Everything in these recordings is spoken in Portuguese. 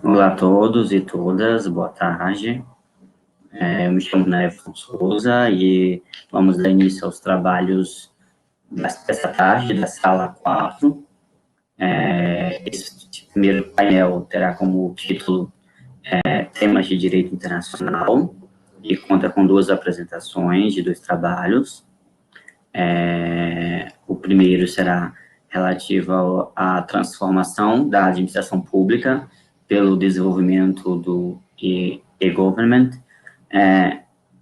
Olá a todos e todas, boa tarde. Eu me chamo Neves Souza e vamos dar início aos trabalhos dessa tarde, da sala 4. Esse primeiro painel terá como título Temas de Direito Internacional e conta com 2 apresentações de 2 trabalhos. O primeiro será relativo à transformação da administração pública pelo desenvolvimento do e-government,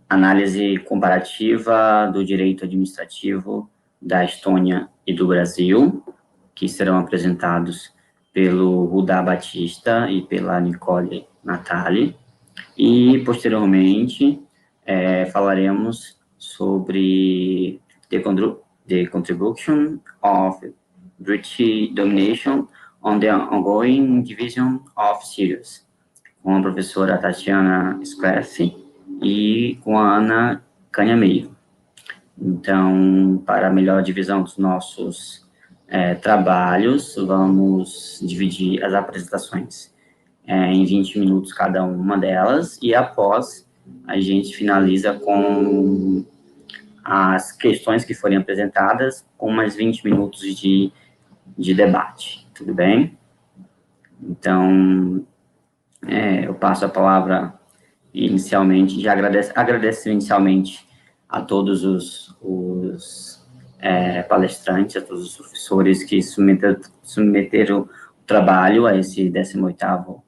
análise comparativa do direito administrativo da Estônia e do Brasil, que serão apresentados pelo Rudá Batista e pela Nicole Natali, e, posteriormente, falaremos sobre the contribution of British domination on the ongoing division of Syria, com a professora Tatiana Squeff e com a Ana Canhameiro. Então, para a melhor divisão dos nossos trabalhos, vamos dividir as apresentações em 20 minutos cada uma delas, e após a gente finaliza com as questões que forem apresentadas, com mais 20 minutos de debate, tudo bem? Então, eu passo a palavra inicialmente, já agradeço inicialmente a todos os palestrantes, a todos os professores que submeteram o trabalho a esse 18º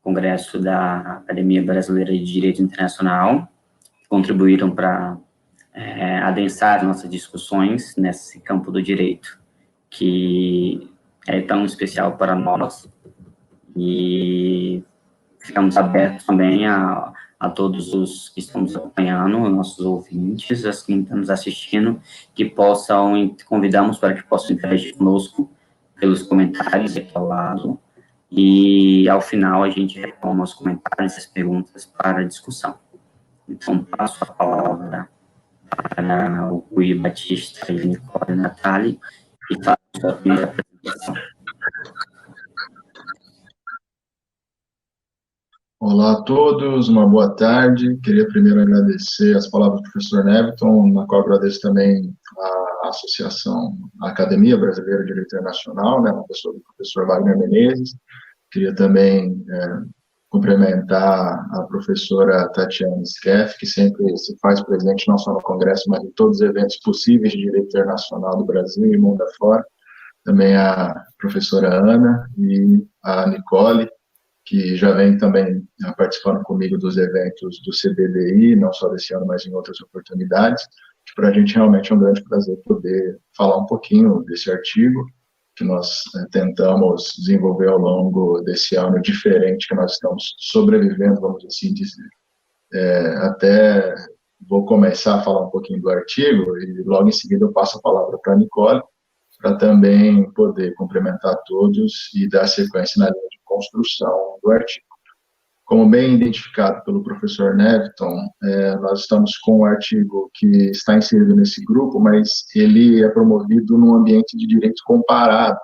Congresso da Academia Brasileira de Direito Internacional, que contribuíram para adensar nossas discussões nesse campo do direito, que é tão especial para nós, e ficamos abertos também a todos os que estão nos acompanhando, nossos ouvintes, as que estão nos assistindo, que convidamos para que possam interagir conosco pelos comentários aqui ao lado, e ao final a gente retoma os comentários e as perguntas para a discussão. Então, passo a palavra para o Rui Batista e a Nicole Natali, e faço a primeira apresentação. Olá a todos, uma boa tarde. Queria primeiro agradecer as palavras do professor Neviton, na qual agradeço também a Associação, a Academia Brasileira de Direito Internacional, né, na pessoa do professor Wagner Menezes. Queria também cumprimentar a professora Tatiana Skeff, que sempre se faz presente não só no Congresso, mas em todos os eventos possíveis de direito internacional do Brasil e mundo afora. Também a professora Ana e a Nicole, que já vem também participando comigo dos eventos do CBDI, não só desse ano, mas em outras oportunidades. Para a gente realmente é um grande prazer poder falar um pouquinho desse artigo que nós tentamos desenvolver ao longo desse ano diferente que nós estamos sobrevivendo, vamos assim dizer. Até vou começar a falar um pouquinho do artigo e logo em seguida eu passo a palavra para a Nicole, para também poder cumprimentar todos e dar sequência na linha de construção do artigo. Como bem identificado pelo professor Neviton, nós estamos com um artigo que está inserido nesse grupo, mas ele é promovido num ambiente de direito comparado.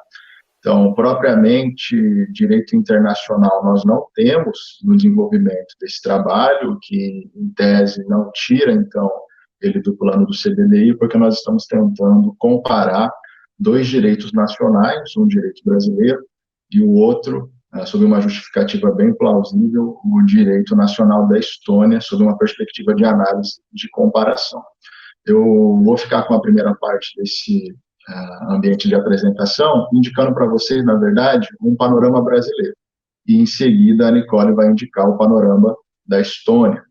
Então, propriamente, direito internacional nós não temos no desenvolvimento desse trabalho, que, em tese, não tira, então, ele do plano do CBDI, porque nós estamos tentando comparar 2 direitos nacionais, um direito brasileiro e o outro, sob uma justificativa bem plausível, o direito nacional da Estônia, sob uma perspectiva de análise de comparação. Eu vou ficar com a primeira parte desse ambiente de apresentação, indicando para vocês, na verdade, um panorama brasileiro. E, em seguida, a Nicole vai indicar o panorama da Estônia.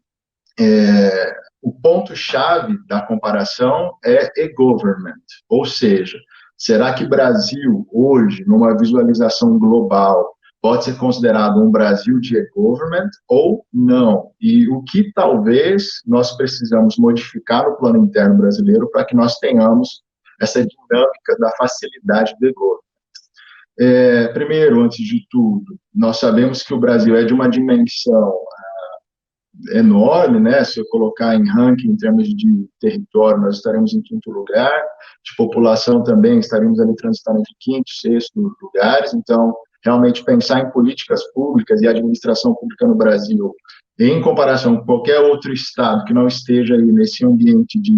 O ponto-chave da comparação é e-government, ou seja, será que Brasil, hoje, numa visualização global, pode ser considerado um Brasil de e-government ou não? E o que talvez nós precisamos modificar no plano interno brasileiro para que nós tenhamos essa dinâmica da facilidade do e-government? Primeiro, antes de tudo, nós sabemos que o Brasil é de uma dimensão enorme, né? Se eu colocar em ranking em termos de território, nós estaremos em 5º lugar, de população também estaríamos ali transitando entre 5º e 6º lugares, então realmente pensar em políticas públicas e administração pública no Brasil, em comparação com qualquer outro estado que não esteja aí nesse ambiente de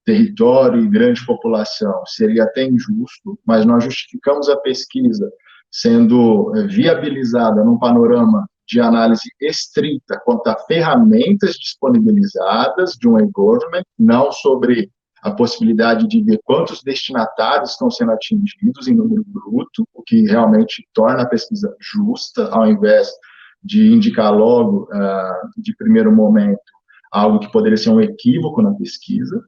território e grande população, seria até injusto, mas nós justificamos a pesquisa sendo viabilizada num panorama de análise estrita quanto a ferramentas disponibilizadas de um e-government, não sobre a possibilidade de ver quantos destinatários estão sendo atingidos em número bruto, o que realmente torna a pesquisa justa, ao invés de indicar logo, de primeiro momento, algo que poderia ser um equívoco na pesquisa.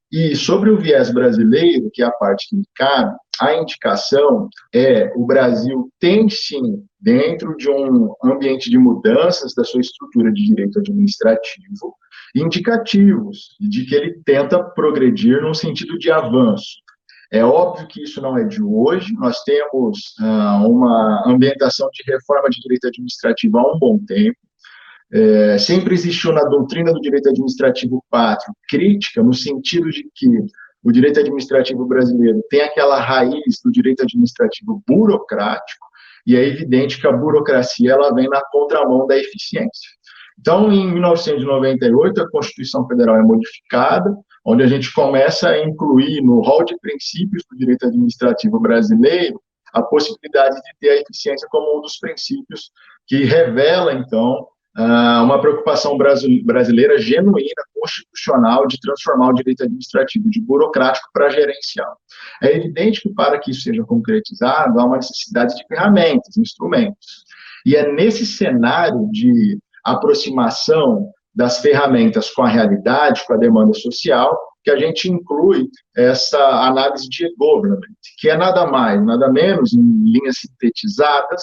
E sobre o viés brasileiro, que é a parte que me cabe, a indicação é: o Brasil tem, sim, dentro de um ambiente de mudanças da sua estrutura de direito administrativo, indicativos de que ele tenta progredir num sentido de avanço. É óbvio que isso não é de hoje, nós temos uma ambientação de reforma de direito administrativo há um bom tempo. Sempre existiu na doutrina do direito administrativo pátrio crítica, no sentido de que o direito administrativo brasileiro tem aquela raiz do direito administrativo burocrático, e é evidente que a burocracia ela vem na contramão da eficiência. Então, em 1998, a Constituição Federal é modificada, onde a gente começa a incluir no rol de princípios do direito administrativo brasileiro a possibilidade de ter a eficiência como um dos princípios que revela, então, uma preocupação brasileira genuína, constitucional, de transformar o direito administrativo de burocrático para gerencial. É evidente que, para que isso seja concretizado, há uma necessidade de ferramentas, instrumentos. E é nesse cenário de aproximação das ferramentas com a realidade, com a demanda social, que a gente inclui essa análise de e-government, que é nada mais, nada menos, em linhas sintetizadas,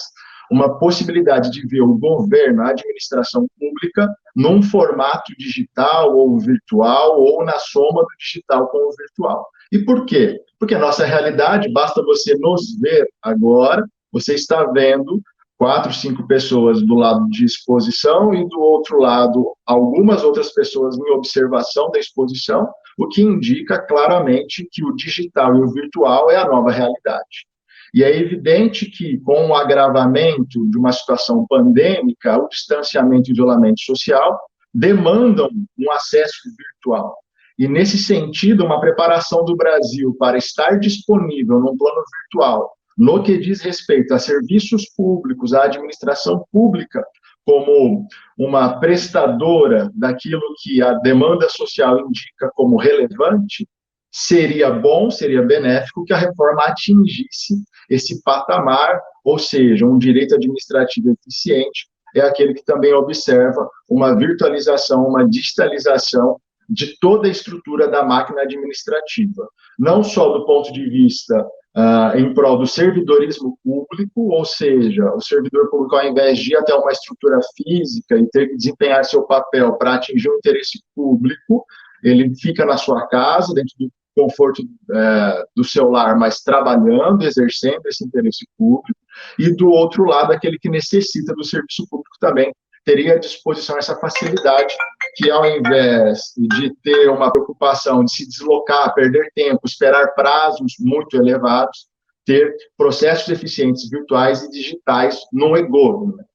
uma possibilidade de ver o governo, a administração pública, num formato digital ou virtual, ou na soma do digital com o virtual. E por quê? Porque a nossa realidade, basta você nos ver agora, você está vendo 4, 5 pessoas do lado de exposição e do outro lado algumas outras pessoas em observação da exposição, o que indica claramente que o digital e o virtual é a nova realidade. E é evidente que, com o agravamento de uma situação pandêmica, o distanciamento e o isolamento social demandam um acesso virtual. E, nesse sentido, uma preparação do Brasil para estar disponível num plano virtual, no que diz respeito a serviços públicos, à administração pública, como uma prestadora daquilo que a demanda social indica como relevante, seria bom, seria benéfico que a reforma atingisse esse patamar, ou seja, um direito administrativo eficiente é aquele que também observa uma virtualização, uma digitalização de toda a estrutura da máquina administrativa, não só do ponto de vista em prol do servidorismo público, ou seja, o servidor público, ao invés de ir até uma estrutura física e ter que desempenhar seu papel para atingir o interesse público, ele fica na sua casa, dentro do conforto do seu lar, mas trabalhando, exercendo esse interesse público, e do outro lado, aquele que necessita do serviço público também, teria à disposição essa facilidade, que ao invés de ter uma preocupação de se deslocar, perder tempo, esperar prazos muito elevados, ter processos eficientes virtuais e digitais no e-government.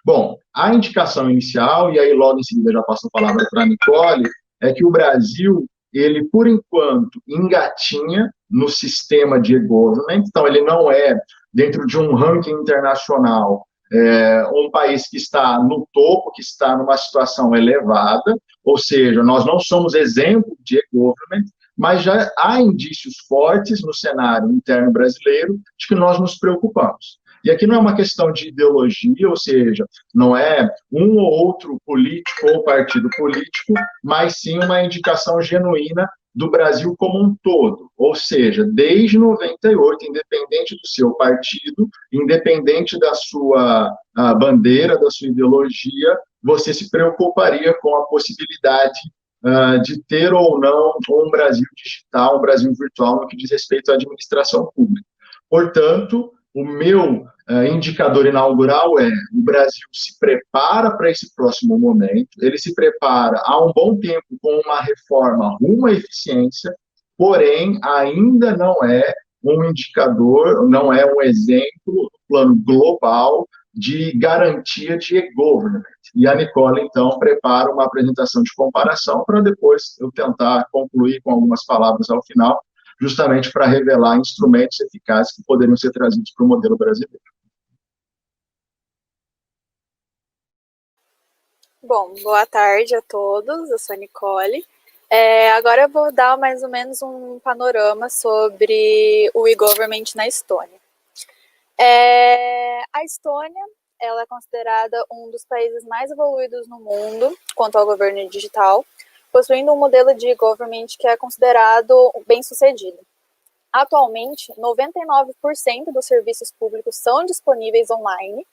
Bom, a indicação inicial, e aí logo em seguida já passo a palavra para a Nicole, é que o Brasil, ele, por enquanto, engatinha no sistema de e-government, então ele não é, dentro de um ranking internacional, um país que está no topo, que está numa situação elevada, ou seja, nós não somos exemplo de e-government, mas já há indícios fortes no cenário interno brasileiro de que nós nos preocupamos. E aqui não é uma questão de ideologia, ou seja, não é um ou outro político ou partido político, mas sim uma indicação genuína do Brasil como um todo, ou seja, desde 98, independente do seu partido, independente da sua bandeira, da sua ideologia, você se preocuparia com a possibilidade de ter ou não um Brasil digital, um Brasil virtual no que diz respeito à administração pública. Portanto, o meu indicador inaugural é: o Brasil se prepara para esse próximo momento, ele se prepara há um bom tempo com uma reforma rumo à eficiência, porém, ainda não é um indicador, não é um exemplo, plano global de garantia de e-government. E a Nicole, então, prepara uma apresentação de comparação para depois eu tentar concluir com algumas palavras ao final, justamente para revelar instrumentos eficazes que poderiam ser trazidos para o modelo brasileiro. Bom, boa tarde a todos, eu sou a Nicole. Agora eu vou dar mais ou menos um panorama sobre o e-government na Estônia. A Estônia, ela é considerada um dos países mais evoluídos no mundo quanto ao governo digital, possuindo um modelo de e-government que é considerado bem-sucedido. Atualmente, 99% dos serviços públicos são disponíveis online,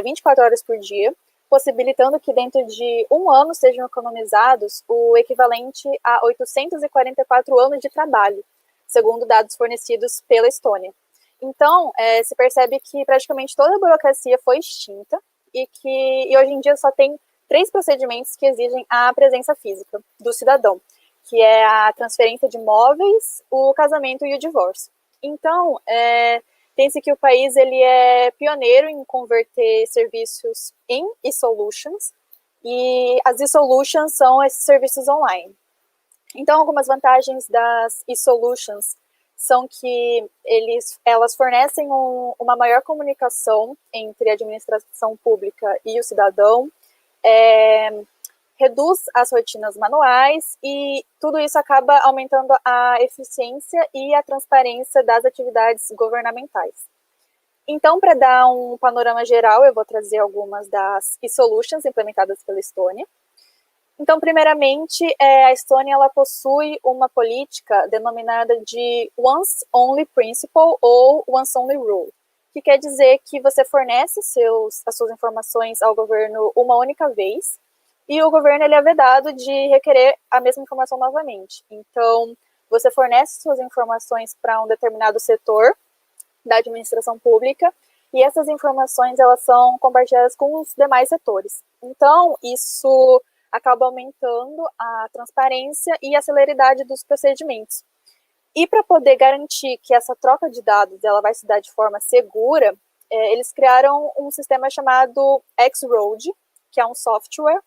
24 horas por dia, possibilitando que dentro de um ano sejam economizados o equivalente a 844 anos de trabalho, segundo dados fornecidos pela Estônia. Então, se percebe que praticamente toda a burocracia foi extinta e hoje em dia só tem 3 procedimentos que exigem a presença física do cidadão, que é a transferência de imóveis, o casamento e o divórcio. Então, tem-se que o país ele é pioneiro em converter serviços em e-solutions, e as e-solutions são esses serviços online. Então, algumas vantagens das e-solutions são que elas fornecem uma maior comunicação entre a administração pública e o cidadão, reduz as rotinas manuais e tudo isso acaba aumentando a eficiência e a transparência das atividades governamentais. Então, para dar um panorama geral, eu vou trazer algumas das e-solutions implementadas pela Estônia. Então, primeiramente, a Estônia ela possui uma política denominada de Once Only Principle ou Once Only Rule, que quer dizer que você fornece as suas informações ao governo uma única vez, e o governo ele é vedado de requerer a mesma informação novamente. Então, você fornece suas informações para um determinado setor da administração pública, e essas informações elas são compartilhadas com os demais setores. Então, isso acaba aumentando a transparência e a celeridade dos procedimentos. E para poder garantir que essa troca de dados ela vai se dar de forma segura, eles criaram um sistema chamado X-Road, que é um software,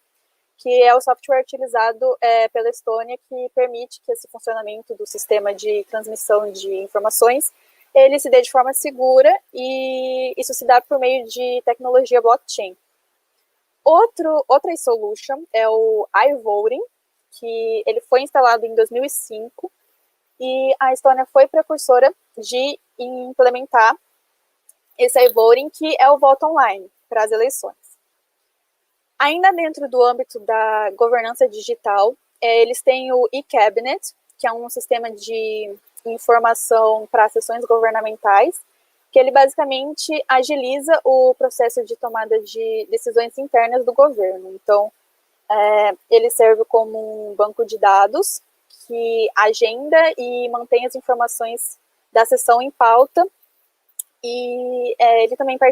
que é o software utilizado pela Estônia, que permite que esse funcionamento do sistema de transmissão de informações ele se dê de forma segura, e isso se dá por meio de tecnologia blockchain. Outra solution é o iVoting, que ele foi instalado em 2005, e a Estônia foi precursora de implementar esse iVoting, que é o voto online para as eleições. Ainda dentro do âmbito da governança digital, eles têm o e-Cabinet, que é um sistema de informação para sessões governamentais, que ele basicamente agiliza o processo de tomada de decisões internas do governo. Então, ele serve como um banco de dados que agenda e mantém as informações da sessão em pauta, e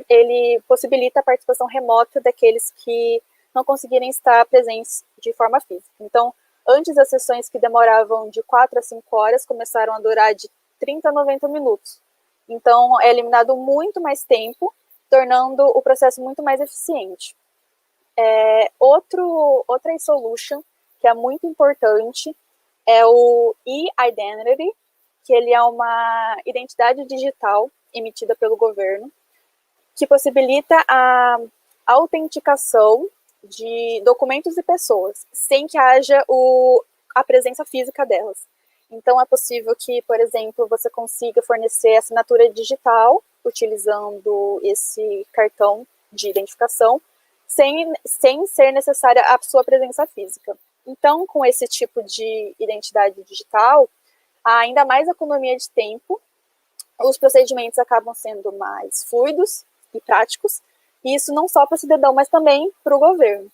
ele possibilita a participação remota daqueles que não conseguirem estar presentes de forma física. Então, antes as sessões que demoravam de 4 a 5 horas começaram a durar de 30 a 90 minutos. Então, é eliminado muito mais tempo, tornando o processo muito mais eficiente. Outra solution que é muito importante é o e-Identity, que ele é uma identidade digital emitida pelo governo, que possibilita a autenticação de documentos e pessoas, sem que haja a presença física delas. Então, é possível que, por exemplo, você consiga fornecer assinatura digital utilizando esse cartão de identificação, sem ser necessária a sua presença física. Então, com esse tipo de identidade digital, há ainda mais economia de tempo, os procedimentos acabam sendo mais fluidos e práticos, e isso não só para o cidadão, mas também para o governo.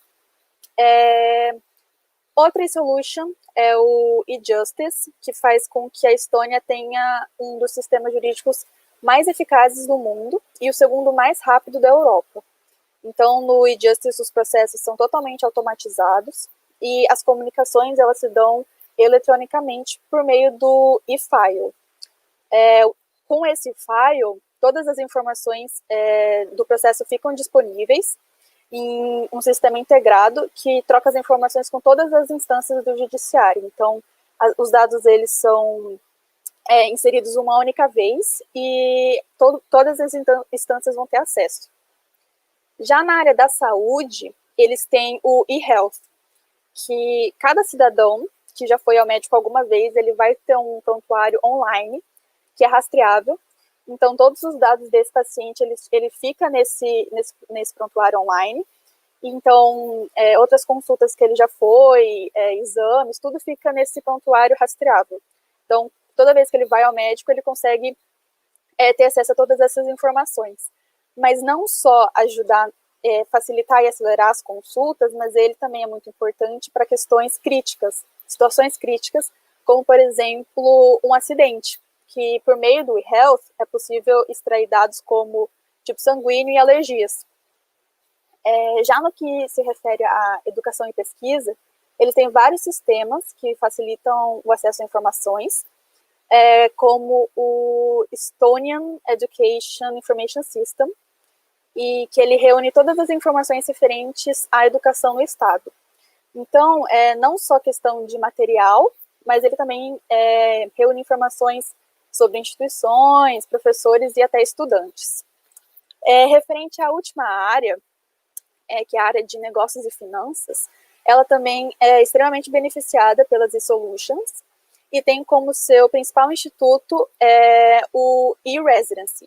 Outra solution é o e-Justice, que faz com que a Estônia tenha um dos sistemas jurídicos mais eficazes do mundo e o segundo mais rápido da Europa. Então, no e-Justice, os processos são totalmente automatizados e as comunicações elas se dão eletronicamente por meio do e-File. com esse file, todas as informações do processo ficam disponíveis em um sistema integrado que troca as informações com todas as instâncias do judiciário. Então, os dados eles são inseridos uma única vez e todas as instâncias vão ter acesso. Já na área da saúde, eles têm o eHealth, que cada cidadão que já foi ao médico alguma vez, ele vai ter um prontuário online, que é rastreável. Então, todos os dados desse paciente, ele fica nesse prontuário online. Então, outras consultas que ele já foi, exames, tudo fica nesse prontuário rastreável. Então, toda vez que ele vai ao médico, ele consegue ter acesso a todas essas informações. Mas não só ajudar, facilitar e acelerar as consultas, mas ele também é muito importante para questões críticas, situações críticas, como, por exemplo, um acidente, que por meio do eHealth é possível extrair dados como tipo sanguíneo e alergias. Já no que se refere à educação e pesquisa, eles têm vários sistemas que facilitam o acesso a informações, como o Estonian Education Information System, e que ele reúne todas as informações referentes à educação no Estado. Então, não só questão de material, mas ele também reúne informações sobre instituições, professores e até estudantes. Referente à última área, que é a área de negócios e finanças, ela também é extremamente beneficiada pelas e-solutions e tem como seu principal instituto o e-residency,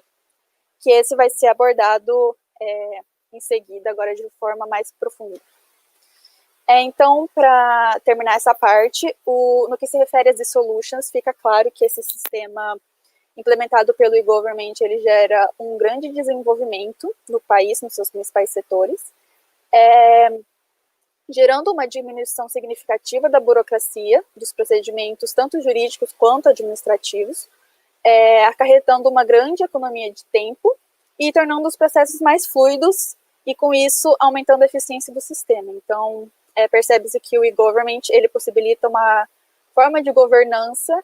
que esse vai ser abordado em seguida, agora de forma mais profunda. Então, para terminar essa parte, no que se refere às e-solutions, fica claro que esse sistema implementado pelo e-government, ele gera um grande desenvolvimento no país, nos seus principais setores, gerando uma diminuição significativa da burocracia, dos procedimentos tanto jurídicos quanto administrativos, acarretando uma grande economia de tempo e tornando os processos mais fluidos e, com isso, aumentando a eficiência do sistema. Então, percebe-se que o e-government ele possibilita uma forma de governança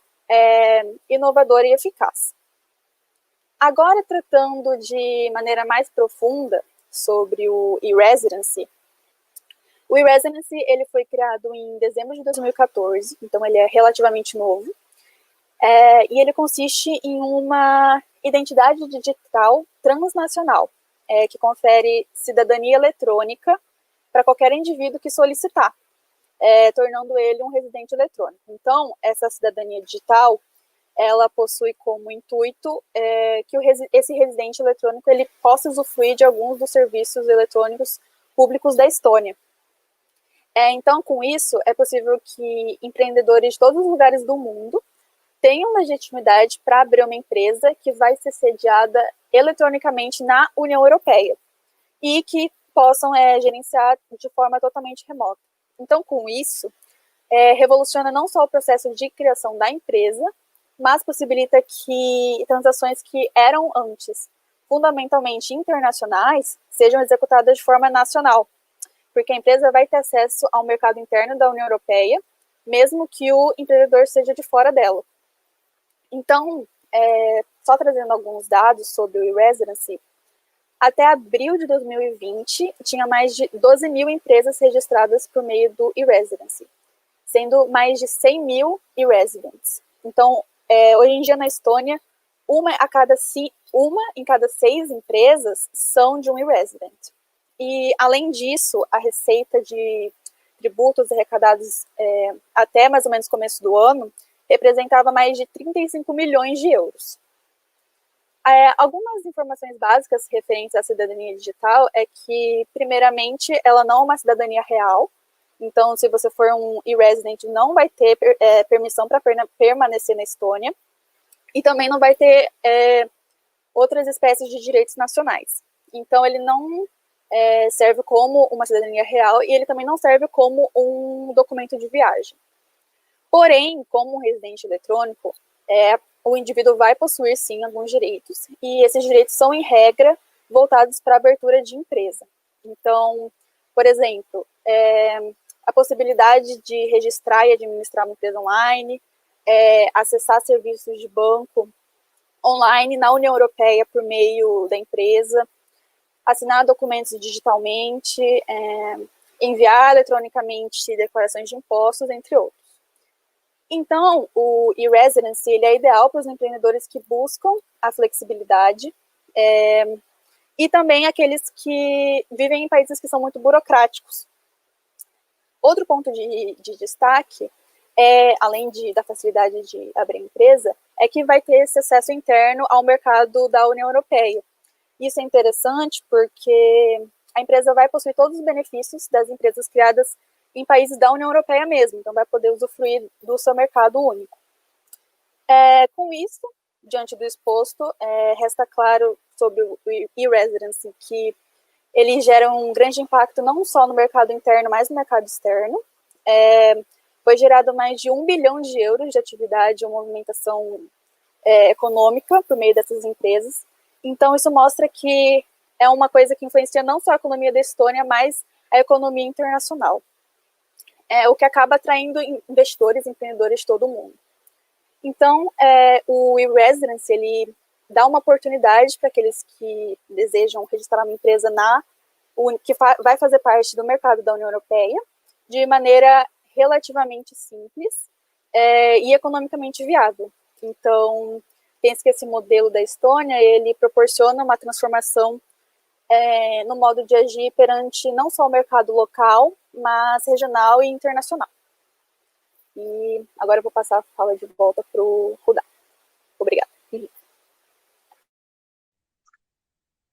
inovadora e eficaz. Agora, tratando de maneira mais profunda sobre o e-residency, o e-residency ele foi criado em dezembro de 2014, então ele é relativamente novo, e ele consiste em uma identidade digital transnacional, que confere cidadania eletrônica para qualquer indivíduo que solicitar, tornando ele um residente eletrônico. Então, essa cidadania digital, ela possui como intuito que esse residente eletrônico ele possa usufruir de alguns dos serviços eletrônicos públicos da Estônia. Então, com isso, é possível que empreendedores de todos os lugares do mundo tenham legitimidade para abrir uma empresa que vai ser sediada eletronicamente na União Europeia e que possam gerenciar de forma totalmente remota. Então, com isso, revoluciona não só o processo de criação da empresa, mas possibilita que transações que eram antes fundamentalmente internacionais sejam executadas de forma nacional, porque a empresa vai ter acesso ao mercado interno da União Europeia, mesmo que o empreendedor seja de fora dela. Então, só trazendo alguns dados sobre o e-residency, até abril de 2020, tinha mais de 12 mil empresas registradas por meio do e-residency, sendo mais de 100 mil e-residents. Então, hoje em dia na Estônia, uma em cada 6 empresas são de um e-resident. E, além disso, a receita de tributos arrecadados até mais ou menos começo do ano representava mais de 35 milhões de euros. Algumas informações básicas referentes à cidadania digital é que, primeiramente, ela não é uma cidadania real. Então, se você for um e-resident, não vai ter permissão para permanecer na Estônia. E também não vai ter outras espécies de direitos nacionais. Então, ele não serve como uma cidadania real e ele também não serve como um documento de viagem. Porém, como um residente eletrônico, o indivíduo vai possuir, sim, alguns direitos, e esses direitos são, em regra, voltados para a abertura de empresa. Então, por exemplo, a possibilidade de registrar e administrar uma empresa online, acessar serviços de banco online na União Europeia por meio da empresa, assinar documentos digitalmente, enviar eletronicamente declarações de impostos, entre outros. Então, o e-residency ele é ideal para os empreendedores que buscam a flexibilidade e também aqueles que vivem em países que são muito burocráticos. Outro ponto de destaque, além da facilidade de abrir empresa, é que vai ter esse acesso interno ao mercado da União Europeia. Isso é interessante porque a empresa vai possuir todos os benefícios das empresas criadas em países da União Europeia mesmo, então vai poder usufruir do seu mercado único. Com isso, diante do exposto, resta claro sobre o e-residency que ele gera um grande impacto não só no mercado interno, mas no mercado externo. Foi gerado mais de 1 bilhão de euros de atividade ou movimentação econômica por meio dessas empresas. Então, isso mostra que é uma coisa que influencia não só a economia da Estônia, mas a economia internacional. O que acaba atraindo investidores, empreendedores de todo o mundo. Então, o e-residency, ele dá uma oportunidade para aqueles que desejam registrar uma empresa que vai fazer parte do mercado da União Europeia, de maneira relativamente simples e economicamente viável. Então, penso que esse modelo da Estônia, ele proporciona uma transformação no modo de agir perante não só o mercado local, mas regional e internacional. E agora eu vou passar a fala de volta para o Rudá. Obrigada.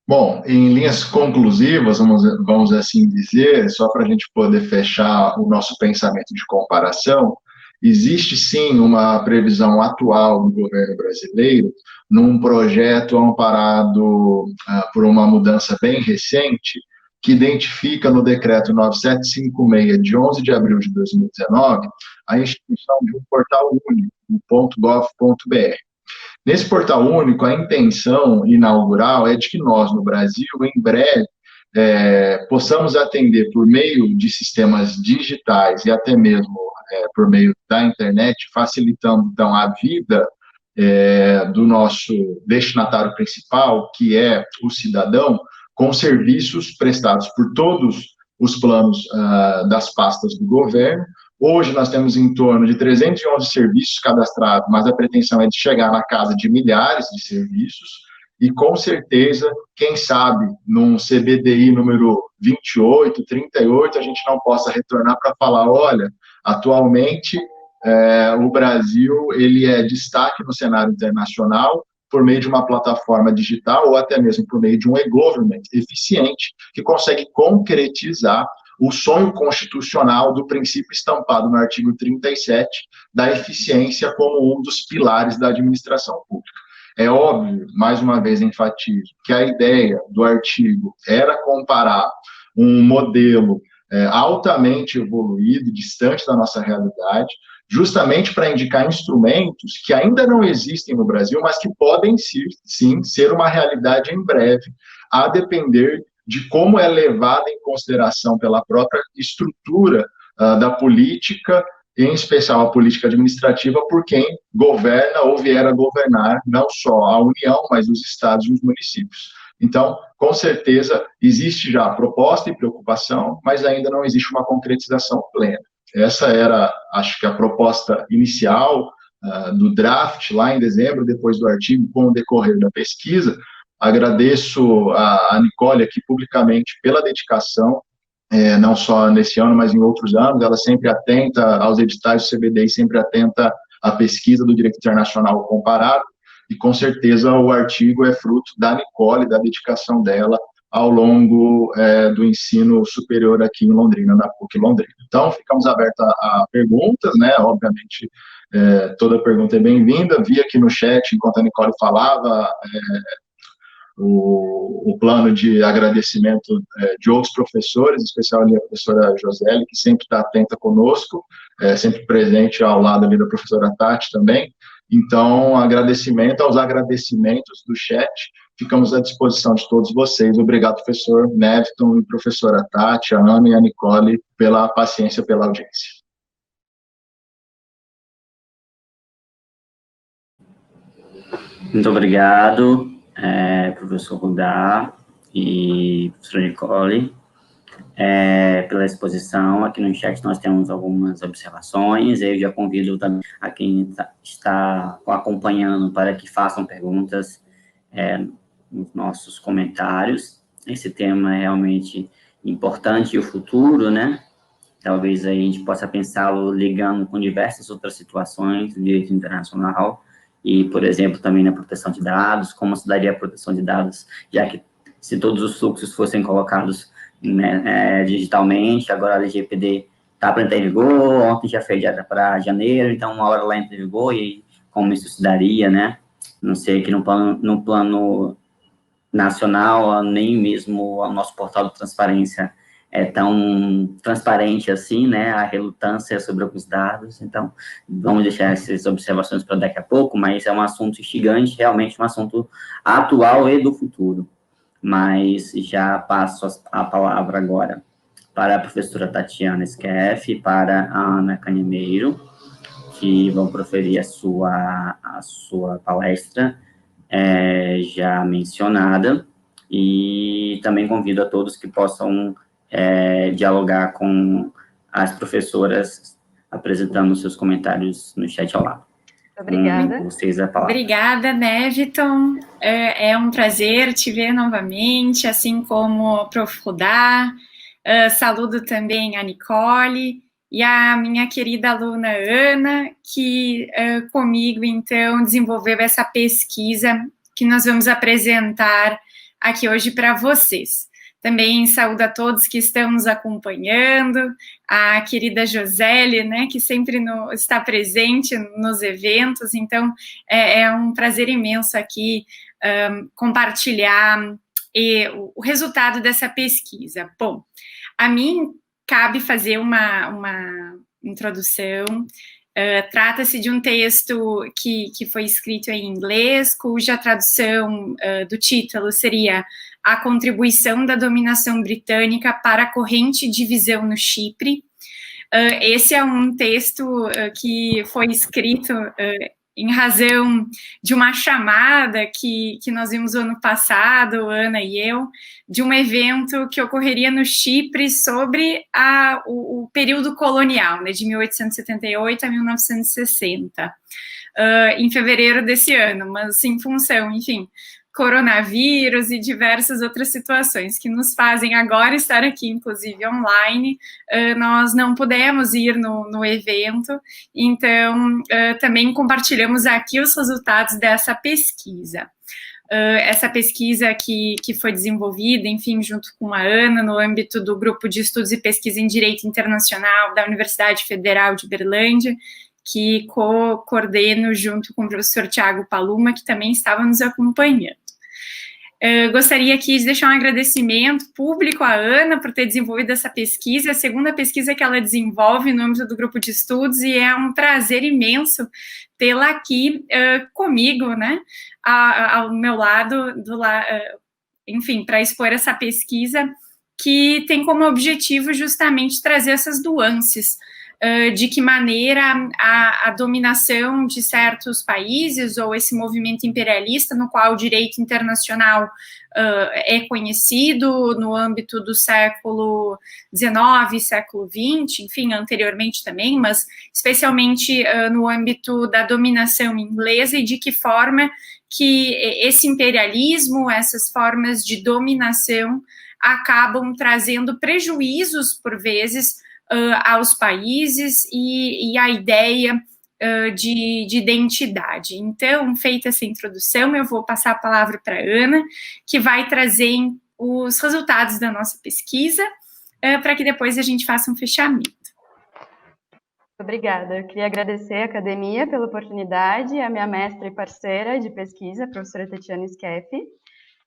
Bom, em linhas conclusivas, vamos assim dizer, só para a gente poder fechar o nosso pensamento de comparação, existe sim uma previsão atual do governo brasileiro num projeto amparado por uma mudança bem recente, que identifica no decreto 9756, de 11 de abril de 2019, a instituição de um portal único, o .gov.br. Nesse portal único, a intenção inaugural é de que nós, no Brasil, em breve, possamos atender por meio de sistemas digitais e até mesmo por meio da internet, facilitando, então, a vida do nosso destinatário principal, que é o cidadão, com serviços prestados por todos os planos das pastas do governo. Hoje nós temos em torno de 311 serviços cadastrados, mas a pretensão é de chegar na casa de milhares de serviços, e com certeza, quem sabe, num CBDI número 28, 38, a gente não possa retornar para falar, olha, atualmente o Brasil ele é destaque no cenário internacional por meio de uma plataforma digital ou até mesmo por meio de um e-government eficiente que consegue concretizar o sonho constitucional do princípio estampado no artigo 37 da eficiência como um dos pilares da administração pública. É óbvio, mais uma vez enfatizo, que a ideia do artigo era comparar um modelo altamente evoluído, distante da nossa realidade, justamente para indicar instrumentos que ainda não existem no Brasil, mas que podem, sim, ser uma realidade em breve, a depender de como é levada em consideração pela própria estrutura da política, em especial a política administrativa, por quem governa ou vier a governar não só a União, mas os estados e os municípios. Então, com certeza, existe já proposta e preocupação, mas ainda não existe uma concretização plena. Essa era, acho que, a proposta inicial do draft, lá em dezembro, depois do artigo, com o decorrer da pesquisa. Agradeço a Nicole aqui publicamente pela dedicação, não só nesse ano, mas em outros anos. Ela sempre atenta aos editais do CBDI, sempre atenta à pesquisa do direito internacional comparado, e com certeza o artigo é fruto da Nicole, da dedicação dela ao longo do ensino superior aqui em Londrina, na PUC Londrina. Então, ficamos abertos a perguntas, né? Obviamente, toda pergunta é bem-vinda. Vi aqui no chat, enquanto a Nicole falava, o plano de agradecimento de outros professores, em especial ali a professora Josélia, que sempre está atenta conosco, sempre presente ao lado ali da professora Tati também. Então, agradecimento aos agradecimentos do chat, ficamos à disposição de todos vocês. Obrigado, professor Neviton e professora Tati, a Ana e a Nicole, pela paciência, pela audiência. Muito obrigado, professor Rudá e professor Nicole, pela exposição. Aqui no chat nós temos algumas observações. Eu já convido também a quem está acompanhando para que façam perguntas nos nossos comentários. Esse tema é realmente importante e o futuro, né? Talvez aí a gente possa pensá-lo ligando com diversas outras situações do direito internacional e, por exemplo, também na proteção de dados, como se daria a proteção de dados, já que se todos os fluxos fossem colocados, né, digitalmente, agora a LGPD está para entrar em vigor, ontem já foi para janeiro, então uma hora lá entra em vigor, e como isso se daria, né? Não sei que no plano nacional, nem mesmo o nosso portal de transparência é tão transparente assim, né, a relutância sobre alguns dados. Então, vamos deixar essas observações para daqui a pouco, mas é um assunto instigante, realmente um assunto atual e do futuro. Mas já passo a palavra agora para a professora Tatiana Skeff e para a Ana Canemeiro, que vão proferir a sua palestra já mencionada, e também convido a todos que possam dialogar com as professoras apresentando seus comentários no chat ao lado. Obrigada. Com vocês a palavra. Obrigada, Neviton. É um prazer te ver novamente, assim como o Prof. Rudá. Saludo também a Nicole e a minha querida aluna Ana, que comigo, então, desenvolveu essa pesquisa que nós vamos apresentar aqui hoje para vocês. Também saúdo a todos que estão nos acompanhando, a querida Josele, né, que sempre está presente nos eventos. Então, é um prazer imenso aqui compartilhar o resultado dessa pesquisa. Bom, a mim cabe fazer uma introdução. Trata-se de um texto que foi escrito em inglês, cuja tradução do título seria A Contribuição da Dominação Britânica para a Corrente de Divisão no Chipre. Esse é um texto que foi escrito em razão de uma chamada que nós vimos no ano passado, Ana e eu, de um evento que ocorreria no Chipre sobre o período colonial, né, de 1878 a 1960, em fevereiro desse ano, mas em função, enfim, coronavírus e diversas outras situações que nos fazem agora estar aqui, inclusive online. Nós não pudemos ir no evento, então também compartilhamos aqui os resultados dessa pesquisa. Essa pesquisa que foi desenvolvida, enfim, junto com a Ana, no âmbito do Grupo de Estudos e Pesquisa em Direito Internacional da Universidade Federal de Berlândia, que coordeno junto com o professor Tiago Paluma, que também estava nos acompanhando. Gostaria aqui de deixar um agradecimento público à Ana por ter desenvolvido essa pesquisa, a segunda pesquisa que ela desenvolve no âmbito do grupo de estudos, e é um prazer imenso tê-la aqui comigo, né, ao meu lado, enfim, para expor essa pesquisa, que tem como objetivo justamente trazer essas nuances, de que maneira a dominação de certos países ou esse movimento imperialista no qual o direito internacional é conhecido no âmbito do século XIX, século XX, enfim, anteriormente também, mas especialmente no âmbito da dominação inglesa, e de que forma que esse imperialismo, essas formas de dominação acabam trazendo prejuízos, por vezes, aos países e a ideia de identidade. Então, feita essa introdução, eu vou passar a palavra para a Ana, que vai trazer os resultados da nossa pesquisa, para que depois a gente faça um fechamento. Obrigada. Eu queria agradecer à academia pela oportunidade, a minha mestra e parceira de pesquisa, a professora Tatiana Skeff.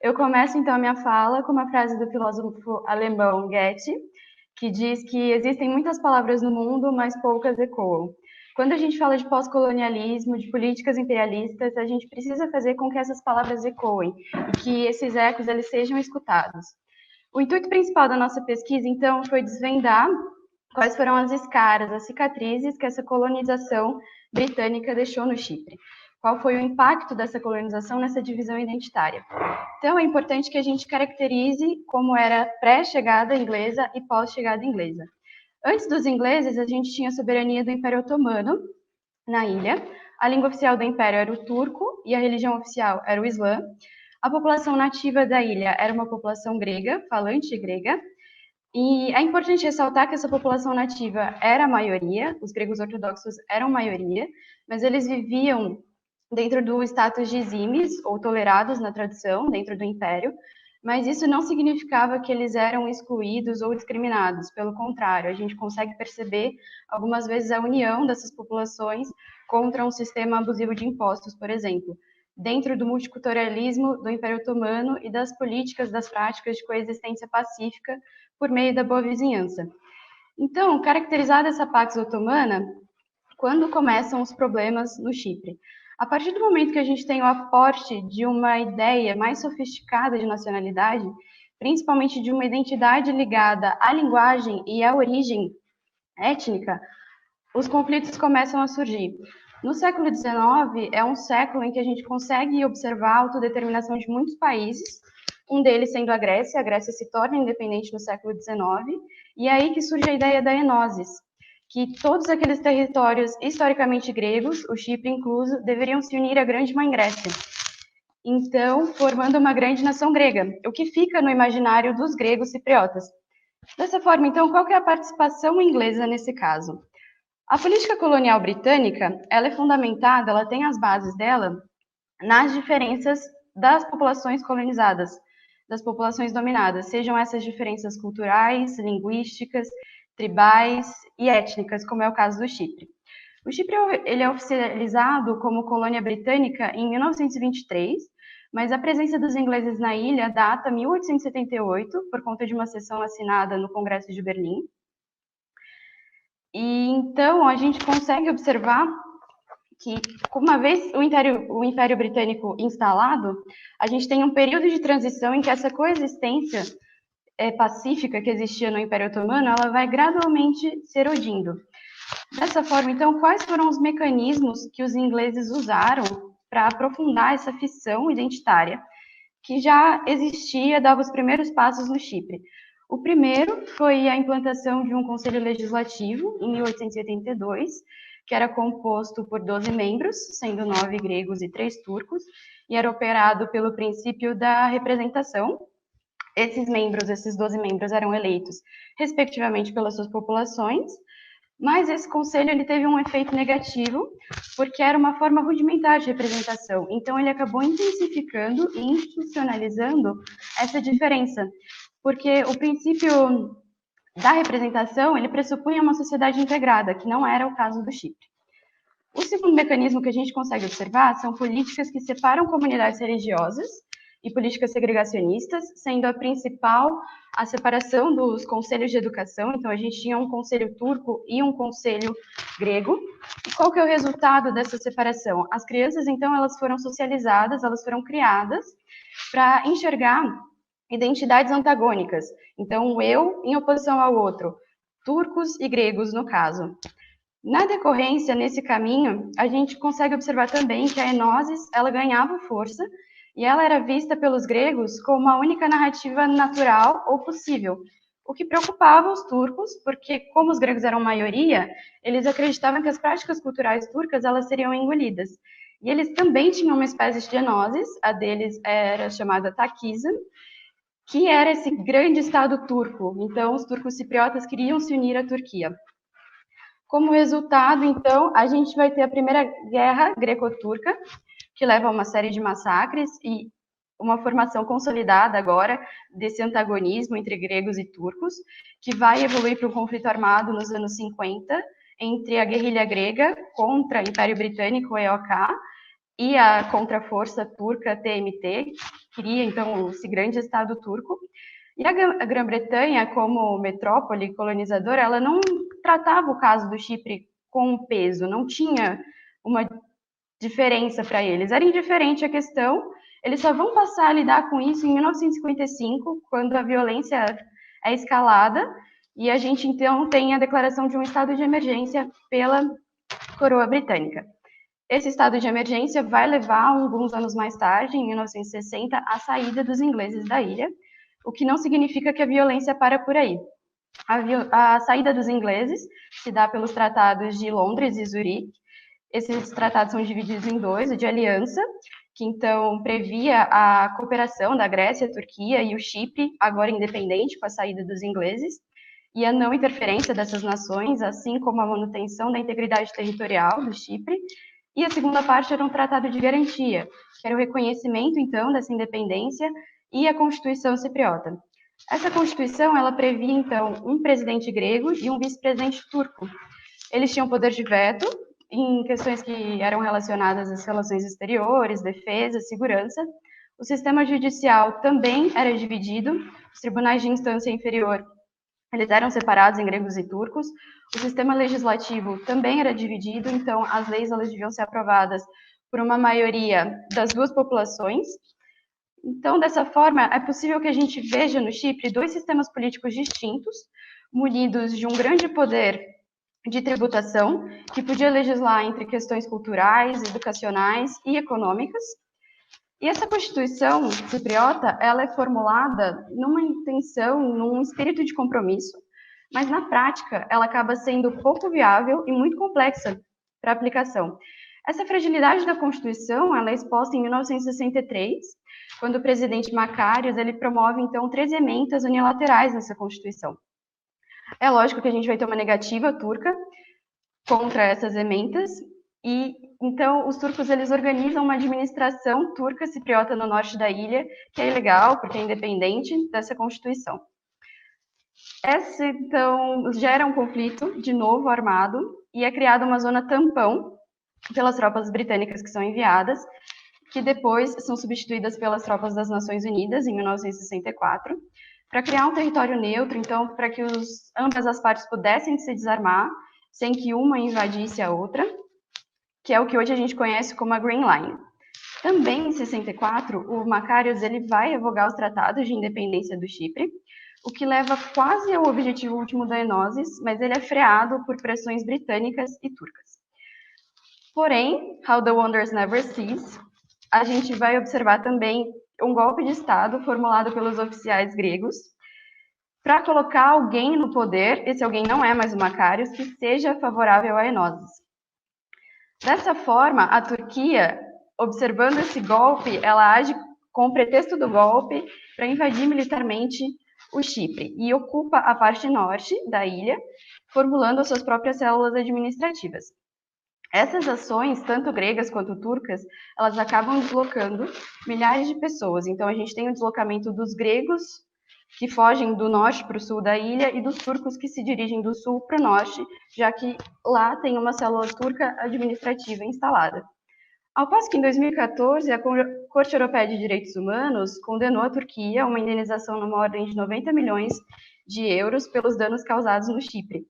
Eu começo, então, a minha fala com uma frase do filósofo alemão Goethe, que diz que existem muitas palavras no mundo, mas poucas ecoam. Quando a gente fala de pós-colonialismo, de políticas imperialistas, a gente precisa fazer com que essas palavras ecoem e que esses ecos eles sejam escutados. O intuito principal da nossa pesquisa, então, foi desvendar quais foram as escaras, as cicatrizes que essa colonização britânica deixou no Chipre. qual foi o impacto dessa colonização nessa divisão identitária. Então, é importante que a gente caracterize como era pré-chegada inglesa e pós-chegada inglesa. Antes dos ingleses, a gente tinha a soberania do Império Otomano na ilha. A língua oficial do Império era o turco e a religião oficial era o Islã. A população nativa da ilha era uma população grega, falante grega. E é importante ressaltar que essa população nativa era a maioria, os gregos ortodoxos eram maioria, mas eles viviam dentro do status de eximes, ou tolerados na tradição, dentro do Império, mas isso não significava que eles eram excluídos ou discriminados, pelo contrário, a gente consegue perceber algumas vezes a união dessas populações contra um sistema abusivo de impostos, por exemplo, dentro do multiculturalismo do Império Otomano e das políticas, das práticas de coexistência pacífica por meio da boa vizinhança. Então, caracterizada essa Pax Otomana, quando começam os problemas no Chipre? A partir do momento que a gente tem o aporte de uma ideia mais sofisticada de nacionalidade, principalmente de uma identidade ligada à linguagem e à origem étnica, os conflitos começam a surgir. No século XIX, é um século em que a gente consegue observar a autodeterminação de muitos países, um deles sendo a Grécia se torna independente no século XIX, e é aí que surge a ideia da enosis, que todos aqueles territórios historicamente gregos, o Chipre incluso, deveriam se unir à grande mãe Grécia. Então, formando uma grande nação grega, o que fica no imaginário dos gregos cipriotas. Dessa forma, então, qual que é a participação inglesa nesse caso? A política colonial britânica, ela é fundamentada, ela tem as bases dela nas diferenças das populações colonizadas, das populações dominadas, sejam essas diferenças culturais, linguísticas, tribais e étnicas, como é o caso do Chipre. O Chipre ele é oficializado como colônia britânica em 1923, mas a presença dos ingleses na ilha data 1878, por conta de uma cessão assinada no Congresso de Berlim. E então a gente consegue observar que, uma vez o Império Britânico instalado, a gente tem um período de transição em que essa coexistência pacífica que existia no Império Otomano, ela vai gradualmente se erodindo. Dessa forma, então, quais foram os mecanismos que os ingleses usaram para aprofundar essa fissão identitária que já existia, dava os primeiros passos no Chipre? O primeiro foi a implantação de um conselho legislativo, em 1882, que era composto por 12 membros, sendo 9 gregos e 3 turcos, e era operado pelo princípio da representação. Esses 12 membros eram eleitos, respectivamente, pelas suas populações, mas esse conselho ele teve um efeito negativo, porque era uma forma rudimentar de representação, então ele acabou intensificando e institucionalizando essa diferença, porque o princípio da representação, ele pressupunha uma sociedade integrada, que não era o caso do Chipre. O segundo mecanismo que a gente consegue observar são políticas que separam comunidades religiosas e políticas segregacionistas, sendo a principal a separação dos conselhos de educação. Então, a gente tinha um conselho turco e um conselho grego. E qual que é o resultado dessa separação? As crianças, então, elas foram socializadas, elas foram criadas para enxergar identidades antagônicas. Então, o eu em oposição ao outro, turcos e gregos, no caso. Na decorrência, nesse caminho, a gente consegue observar também que a enosis, ela ganhava força e ela era vista pelos gregos como a única narrativa natural ou possível, o que preocupava os turcos, porque como os gregos eram maioria, eles acreditavam que as práticas culturais turcas elas seriam engolidas. E eles também tinham uma espécie de enosis, a deles era chamada Takizm, que era esse grande estado turco. Então, os turcos cipriotas queriam se unir à Turquia. Como resultado, então, a gente vai ter a Primeira Guerra Greco-Turca, que leva a uma série de massacres e uma formação consolidada agora desse antagonismo entre gregos e turcos, que vai evoluir para um conflito armado nos anos 50, entre a guerrilha grega contra o Império Britânico, EOK, e a contraforça turca, TMT, que cria, então, esse grande Estado turco. E a Grã-Bretanha, como metrópole colonizadora, ela não tratava o caso do Chipre com peso, não tinha uma diferença para eles. Era indiferente a questão, eles só vão passar a lidar com isso em 1955, quando a violência é escalada, e a gente, então, tem a declaração de um estado de emergência pela coroa britânica. Esse estado de emergência vai levar, alguns anos mais tarde, em 1960, à saída dos ingleses da ilha, o que não significa que a violência para por aí. A saída dos ingleses se dá pelos tratados de Londres e Zurique. Esses tratados são divididos em dois: o de aliança, que então previa a cooperação da Grécia, a Turquia e o Chipre, agora independente, com a saída dos ingleses, e a não interferência dessas nações, assim como a manutenção da integridade territorial do Chipre. E a segunda parte era um tratado de garantia, que era o reconhecimento, então, dessa independência e a Constituição cipriota. Essa Constituição, ela previa, então, um presidente grego e um vice-presidente turco. Eles tinham poder de veto em questões que eram relacionadas às relações exteriores, defesa, segurança. O sistema judicial também era dividido, os tribunais de instância inferior, eles eram separados em gregos e turcos. O sistema legislativo também era dividido, então as leis elas deviam ser aprovadas por uma maioria das duas populações. Então, dessa forma, é possível que a gente veja no Chipre dois sistemas políticos distintos, munidos de um grande poder de tributação, que podia legislar entre questões culturais, educacionais e econômicas. E essa Constituição cipriota, ela é formulada numa intenção, num espírito de compromisso, mas na prática ela acaba sendo pouco viável e muito complexa para aplicação. Essa fragilidade da Constituição, ela é exposta em 1963, quando o presidente Macários, ele promove, então, 13 emendas unilaterais nessa Constituição. É lógico que a gente vai ter uma negativa turca contra essas emendas, e então os turcos eles organizam uma administração turca cipriota no norte da ilha, que é ilegal porque é independente dessa Constituição. Essa então gera um conflito de novo armado e é criada uma zona tampão pelas tropas britânicas que são enviadas, que depois são substituídas pelas tropas das Nações Unidas em 1964, para criar um território neutro, então para que ambas as partes pudessem se desarmar sem que uma invadisse a outra, que é o que hoje a gente conhece como a Green Line. Também em 64, o Macários ele vai revogar os tratados de independência do Chipre, o que leva quase ao objetivo último da Enosis, mas ele é freado por pressões britânicas e turcas. Porém, How the Wonders Never Cease, a gente vai observar também um golpe de Estado formulado pelos oficiais gregos para colocar alguém no poder, esse alguém não é mais o Macários, que seja favorável a Enosis. Dessa forma, a Turquia, observando esse golpe, ela age com o pretexto do golpe para invadir militarmente o Chipre e ocupa a parte norte da ilha, formulando as suas próprias células administrativas. Essas ações, tanto gregas quanto turcas, elas acabam deslocando milhares de pessoas. Então, a gente tem o deslocamento dos gregos, que fogem do norte para o sul da ilha, e dos turcos que se dirigem do sul para o norte, já que lá tem uma célula turca administrativa instalada. Ao passo que, em 2014, a Corte Europeia de Direitos Humanos condenou a Turquia a uma indenização numa ordem de 90 milhões de euros pelos danos causados no Chipre.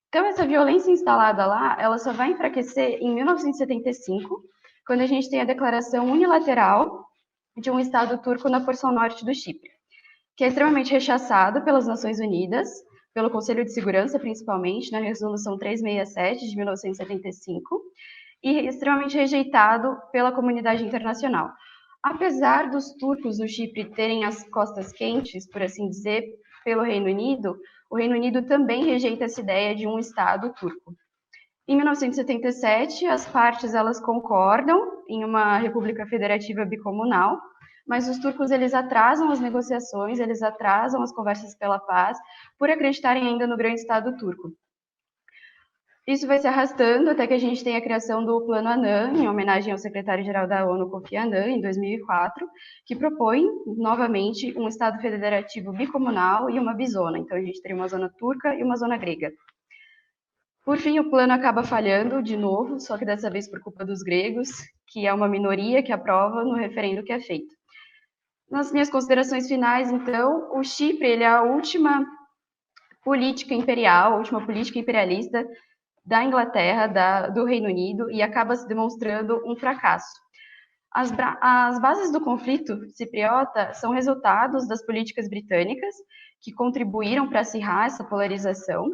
Então, essa violência instalada lá, ela só vai enfraquecer em 1975, quando a gente tem a declaração unilateral de um Estado turco na porção norte do Chipre, que é extremamente rechaçado pelas Nações Unidas, pelo Conselho de Segurança, principalmente, na Resolução 367, de 1975, e extremamente rejeitado pela comunidade internacional. Apesar dos turcos no Chipre terem as costas quentes, por assim dizer, pelo Reino Unido, o Reino Unido também rejeita essa ideia de um Estado turco. Em 1977, as partes elas concordam em uma república federativa bicomunal, mas os turcos eles atrasam as negociações, eles atrasam as conversas pela paz, por acreditarem ainda no grande Estado turco. Isso vai se arrastando até que a gente tenha a criação do Plano Annan, em homenagem ao secretário-geral da ONU, Kofi Annan, em 2004, que propõe, novamente, um Estado federativo bicomunal e uma bizona. Então, a gente teria uma zona turca e uma zona grega. Por fim, o plano acaba falhando de novo, só que dessa vez por culpa dos gregos, que é uma minoria que aprova no referendo que é feito. Nas minhas considerações finais, então, o Chipre ele é a última política imperial, a última política imperialista da Inglaterra, do Reino Unido, e acaba se demonstrando um fracasso. As bases do conflito cipriota são resultados das políticas britânicas, que contribuíram para acirrar essa polarização,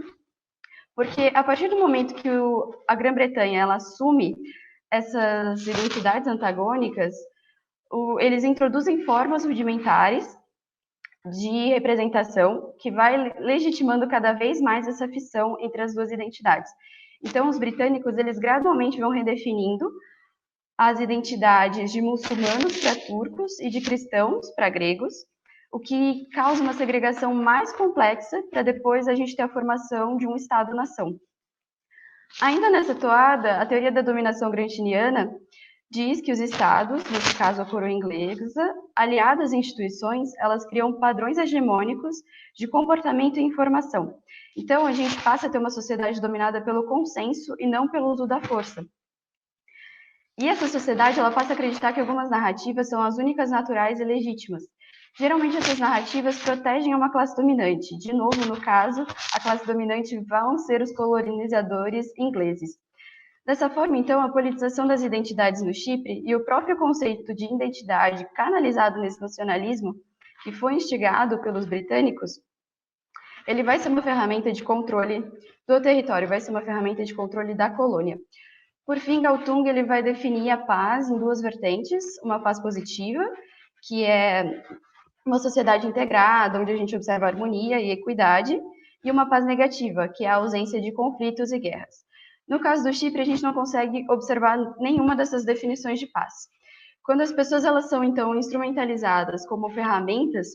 porque a partir do momento que a Grã-Bretanha ela assume essas identidades antagônicas, eles introduzem formas rudimentares de representação que vai legitimando cada vez mais essa fissão entre as duas identidades. Então, os britânicos, eles gradualmente vão redefinindo as identidades de muçulmanos para turcos e de cristãos para gregos, o que causa uma segregação mais complexa para depois a gente ter a formação de um Estado-nação. Ainda nessa toada, a teoria da dominação grantiniana diz que os estados, nesse caso a coroa inglesa, aliadas às instituições, elas criam padrões hegemônicos de comportamento e informação. Então, a gente passa a ter uma sociedade dominada pelo consenso e não pelo uso da força. E essa sociedade, ela passa a acreditar que algumas narrativas são as únicas naturais e legítimas. Geralmente, essas narrativas protegem uma classe dominante. De novo, no caso, a classe dominante vão ser os colonizadores ingleses. Dessa forma, então, a politização das identidades no Chipre e o próprio conceito de identidade canalizado nesse nacionalismo, que foi instigado pelos britânicos, ele vai ser uma ferramenta de controle do território, vai ser uma ferramenta de controle da colônia. Por fim, Galtung ele vai definir a paz em duas vertentes, uma paz positiva, que é uma sociedade integrada, onde a gente observa harmonia e equidade, e uma paz negativa, que é a ausência de conflitos e guerras. No caso do Chipre, a gente não consegue observar nenhuma dessas definições de paz. Quando as pessoas elas são, então, instrumentalizadas como ferramentas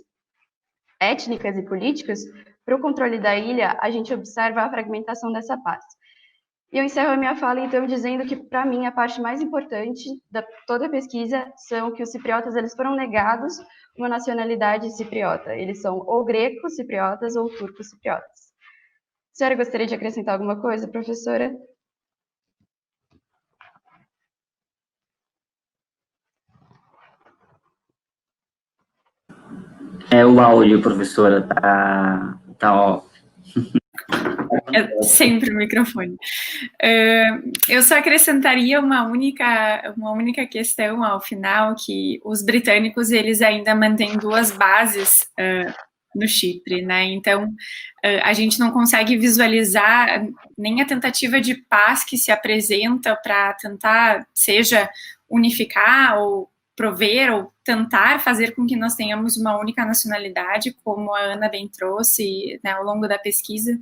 étnicas e políticas, para o controle da ilha, a gente observa a fragmentação dessa paz. E eu encerro a minha fala, então, dizendo que, para mim, a parte mais importante de toda a pesquisa são que os cipriotas eles foram negados uma nacionalidade cipriota. Eles são ou gregos cipriotas ou turcos cipriotas. A senhora gostaria de acrescentar alguma coisa, professora? O áudio, professora, tá ó. É sempre o microfone. Eu só acrescentaria uma única questão ao final, que os britânicos, eles ainda mantêm duas bases no Chipre, né? Então, a gente não consegue visualizar nem a tentativa de paz que se apresenta para tentar, seja unificar ou prover ou tentar fazer com que nós tenhamos uma única nacionalidade, como a Ana bem trouxe, né, ao longo da pesquisa,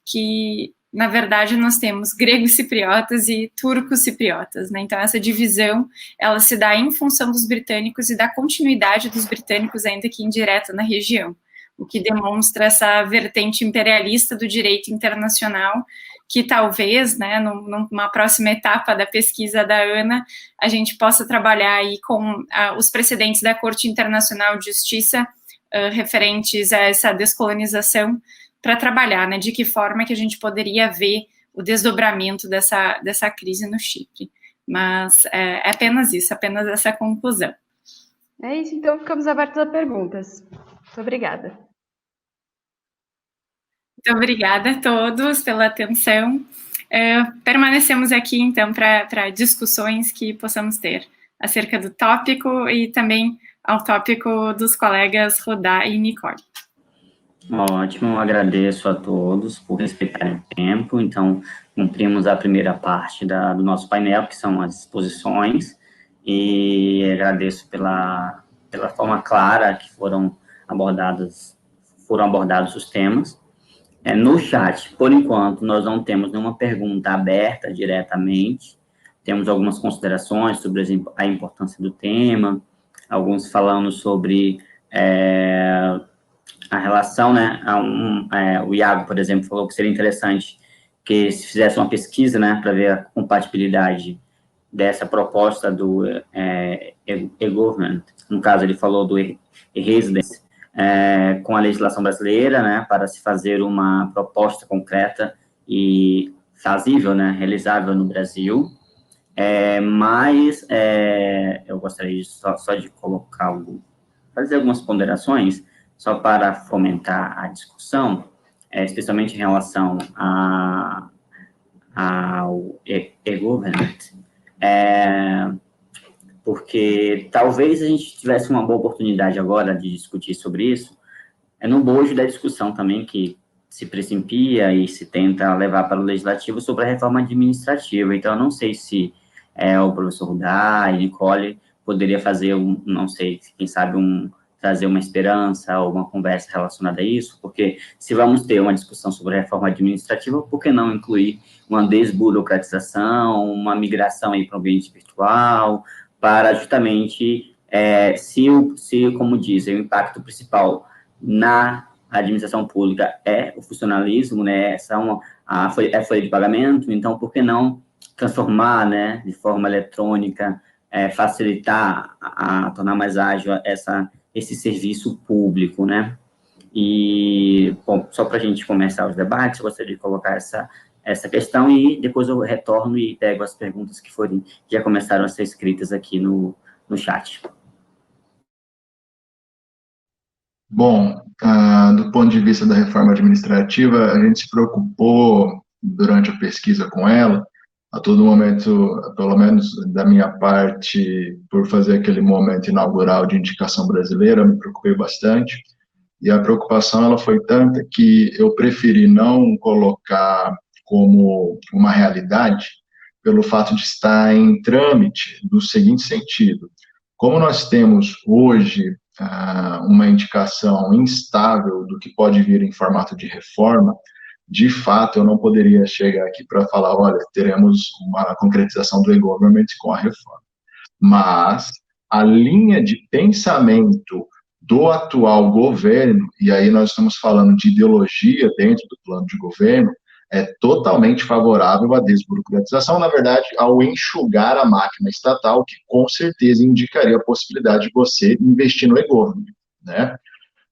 que, na verdade, nós temos gregos cipriotas e turcos cipriotas, né? Então, essa divisão, ela se dá em função dos britânicos e da continuidade dos britânicos, ainda que indireta, na região, o que demonstra essa vertente imperialista do direito internacional, que talvez, né, numa próxima etapa da pesquisa da Ana, a gente possa trabalhar aí com os precedentes da Corte Internacional de Justiça referentes a essa descolonização, para trabalhar, né, de que forma que a gente poderia ver o desdobramento dessa crise no Chipre. Mas é apenas isso, apenas essa conclusão. É isso, então ficamos abertos a perguntas. Muito obrigada. Muito obrigada a todos pela atenção. Permanecemos aqui, então, para discussões que possamos ter acerca do tópico e também ao tópico dos colegas Rodá e Nicole. Ótimo, agradeço a todos por respeitarem o tempo. Então, cumprimos a primeira parte do nosso painel, que são as exposições, e agradeço pela forma clara que foram abordados os temas. No chat, por enquanto, nós não temos nenhuma pergunta aberta diretamente, temos algumas considerações sobre a importância do tema, alguns falando sobre a relação, né, o Iago, por exemplo, falou que seria interessante que se fizesse uma pesquisa, né, para ver a compatibilidade dessa proposta do e-government, no caso ele falou do e-residence, com a legislação brasileira, né, para se fazer uma proposta concreta e fazível, né, realizável no Brasil, mas eu gostaria só de colocar fazer algumas ponderações, só para fomentar a discussão, especialmente em relação ao e-government, porque talvez a gente tivesse uma boa oportunidade agora de discutir sobre isso, no bojo da discussão também que se principia e se tenta levar para o legislativo sobre a reforma administrativa. Então, eu não sei se o professor Rudá e Nicole poderia fazer, não sei, quem sabe, trazer uma esperança ou uma conversa relacionada a isso, porque se vamos ter uma discussão sobre reforma administrativa, por que não incluir uma desburocratização, uma migração aí para o ambiente virtual, para justamente, como dizem, o impacto principal na administração pública é o funcionalismo, né, a folha de pagamento, então por que não transformar, né, de forma eletrônica, facilitar, tornar mais ágil esse serviço público, né? E, bom, só para a gente começar os debates, eu gostaria de colocar essa questão e depois eu retorno e pego as perguntas que já começaram a ser escritas aqui no chat. Bom, do ponto de vista da reforma administrativa, a gente se preocupou durante a pesquisa com ela, a todo momento, pelo menos da minha parte, por fazer aquele momento inaugural de indicação brasileira, me preocupei bastante, e a preocupação ela foi tanta que eu preferi não colocar como uma realidade, pelo fato de estar em trâmite, do seguinte sentido: como nós temos hoje uma indicação instável do que pode vir em formato de reforma, de fato, eu não poderia chegar aqui para falar, olha, teremos uma concretização do e-government com a reforma. Mas a linha de pensamento do atual governo, e aí nós estamos falando de ideologia dentro do plano de governo, é totalmente favorável à desburocratização, na verdade, ao enxugar a máquina estatal, que com certeza indicaria a possibilidade de você investir no e-government, né?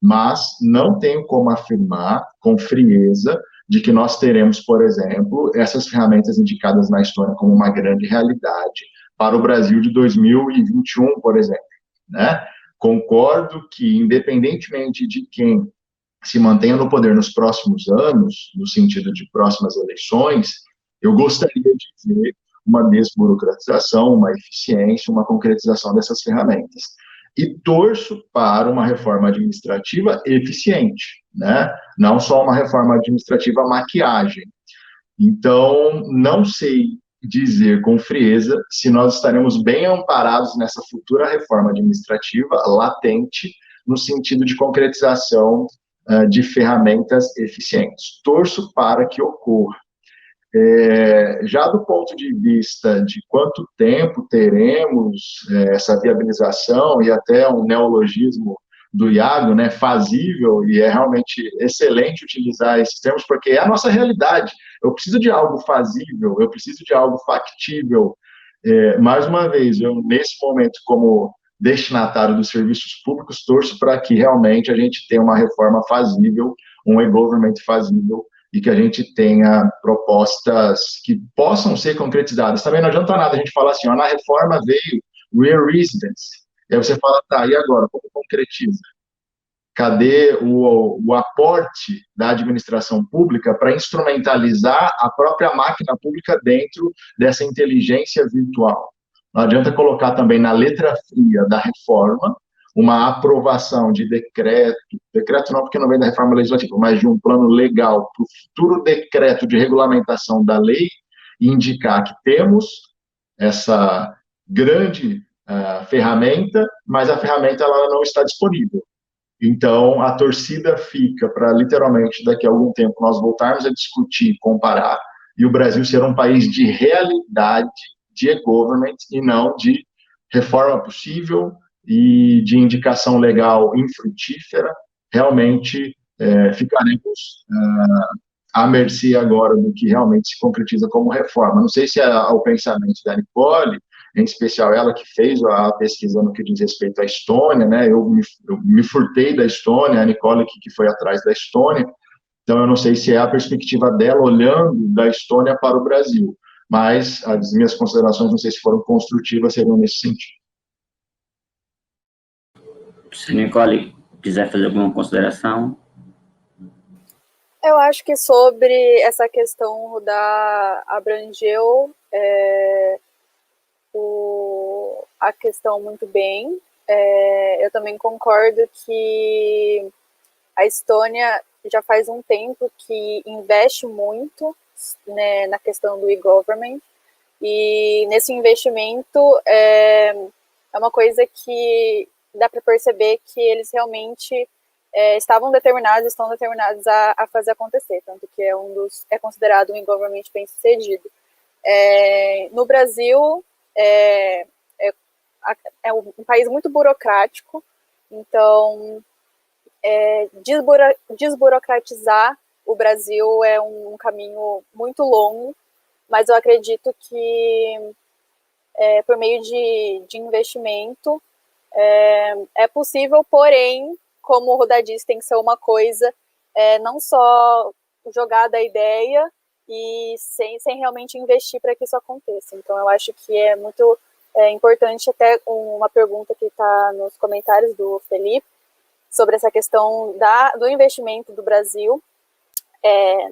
Mas não tenho como afirmar com frieza de que nós teremos, por exemplo, essas ferramentas indicadas na Estônia como uma grande realidade para o Brasil de 2021, por exemplo, né? Concordo que, independentemente de quem se mantenha no poder nos próximos anos, no sentido de próximas eleições, eu gostaria de ver uma desburocratização, uma eficiência, uma concretização dessas ferramentas. E torço para uma reforma administrativa eficiente, né? Não só uma reforma administrativa maquiagem. Então, não sei dizer com frieza se nós estaremos bem amparados nessa futura reforma administrativa latente, no sentido de concretização de ferramentas eficientes. Torço para que ocorra. Já do ponto de vista de quanto tempo teremos essa viabilização, e até um neologismo do Iago, né, fazível, e é realmente excelente utilizar esses termos, porque é a nossa realidade. Eu preciso de algo fazível, eu preciso de algo factível. Mais uma vez, eu, nesse momento, como destinatário dos serviços públicos, torço para que realmente a gente tenha uma reforma fazível, um e-government fazível, e que a gente tenha propostas que possam ser concretizadas. Também não adianta nada a gente falar assim, ó, na reforma veio real residence. E aí você fala, tá, e agora, como concretiza? Cadê o aporte da administração pública para instrumentalizar a própria máquina pública dentro dessa inteligência virtual? Não adianta colocar também na letra fria da reforma uma aprovação de decreto não porque não vem da reforma legislativa, mas de um plano legal para o futuro decreto de regulamentação da lei, e indicar que temos essa grande ferramenta, mas a ferramenta ela não está disponível. Então, a torcida fica para, literalmente, daqui a algum tempo, nós voltarmos a discutir, comparar, e o Brasil ser um país de realidade de e-government e não de reforma possível e de indicação legal infrutífera. Realmente ficaremos à mercê agora do que realmente se concretiza como reforma. Não sei se é o pensamento da Nicole, em especial ela que fez a pesquisa no que diz respeito à Estônia, né? Eu me furtei da Estônia, a Nicole que foi atrás da Estônia, então eu não sei se é a perspectiva dela olhando da Estônia para o Brasil, mas as minhas considerações, não sei se foram construtivas, seriam nesse sentido. Se a Nicole quiser fazer alguma consideração. Eu acho que sobre essa questão da abrangeu a questão muito bem. Eu também concordo que a Estônia já faz um tempo que investe muito, né, na questão do e-government, E nesse investimento é uma coisa que dá para perceber que eles realmente estão determinados a fazer acontecer, tanto que é considerado um e-government bem-sucedido. No Brasil, é um país muito burocrático, então desburocratizar o Brasil é um caminho muito longo, mas eu acredito que por meio de investimento é possível, porém, como o Roda disse, tem que ser uma coisa não só jogada a ideia e sem realmente investir para que isso aconteça. Então, eu acho que é muito importante, até uma pergunta que está nos comentários do Felipe, sobre essa questão do investimento do Brasil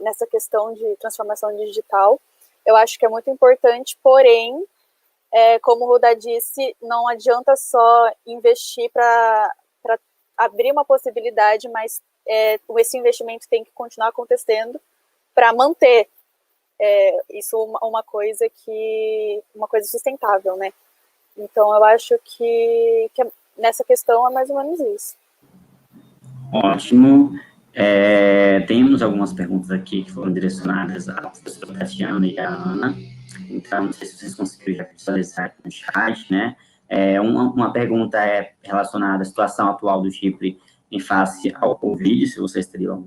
nessa questão de transformação digital. Eu acho que é muito importante, porém, como o Roda disse, não adianta só investir para abrir uma possibilidade, mas esse investimento tem que continuar acontecendo para manter isso uma coisa sustentável, né? Então, eu acho que nessa questão é mais ou menos isso. Ótimo. Temos algumas perguntas aqui que foram direcionadas à professora Tatiana e à Ana. Então, não sei se vocês conseguiram já visualizar no chat, né? Uma pergunta é relacionada à situação atual do Chipre em face ao Covid, se vocês teriam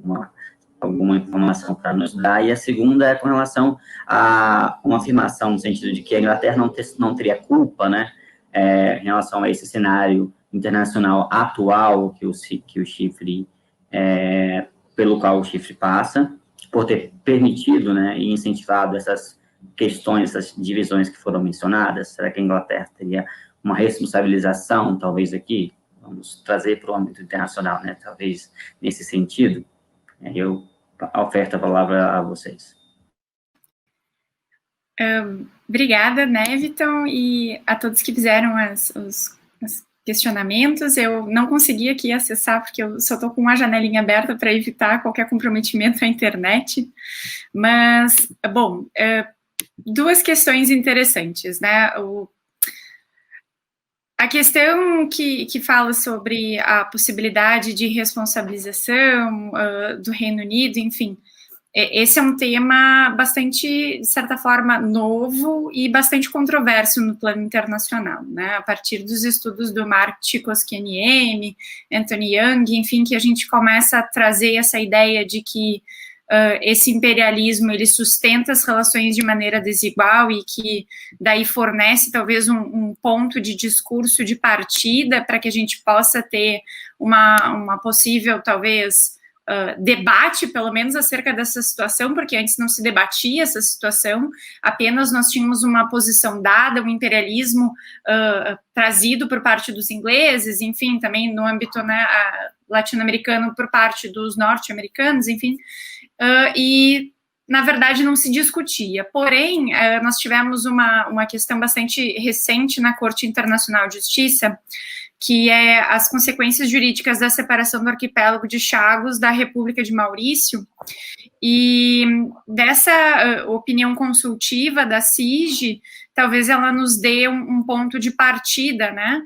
alguma informação para nos dar. E a segunda é com relação a uma afirmação no sentido de que a Inglaterra não teria culpa, né? Em relação a esse cenário internacional atual que o Chipre, pelo qual o Chipre passa, por ter permitido, né, e incentivado essas questões, essas divisões que foram mencionadas. Será que a Inglaterra teria uma responsabilização, talvez aqui? Vamos trazer para o âmbito internacional, né, talvez nesse sentido. Eu oferto a palavra a vocês. Obrigada, Neviton, e a todos que fizeram os questionamentos. Eu não consegui aqui acessar, porque eu só estou com uma janelinha aberta para evitar qualquer comprometimento à internet, mas, bom, duas questões interessantes, né? A questão que fala sobre a possibilidade de responsabilização do Reino Unido, enfim, esse é um tema bastante, de certa forma, novo e bastante controverso no plano internacional, né? A partir dos estudos do Mark Chikoski-NM, Anthony Young, enfim, que a gente começa a trazer essa ideia de que esse imperialismo, ele sustenta as relações de maneira desigual e que daí fornece talvez um ponto de discurso de partida para que a gente possa ter uma possível, talvez, debate, pelo menos, acerca dessa situação, porque antes não se debatia essa situação, apenas nós tínhamos uma posição dada, um imperialismo trazido por parte dos ingleses, enfim, também no âmbito, né, latino-americano por parte dos norte-americanos, enfim, e, na verdade, não se discutia. Porém, nós tivemos uma questão bastante recente na Corte Internacional de Justiça, que é as consequências jurídicas da separação do arquipélago de Chagos da República de Maurício, e dessa opinião consultiva da CIG, talvez ela nos dê um ponto de partida, né,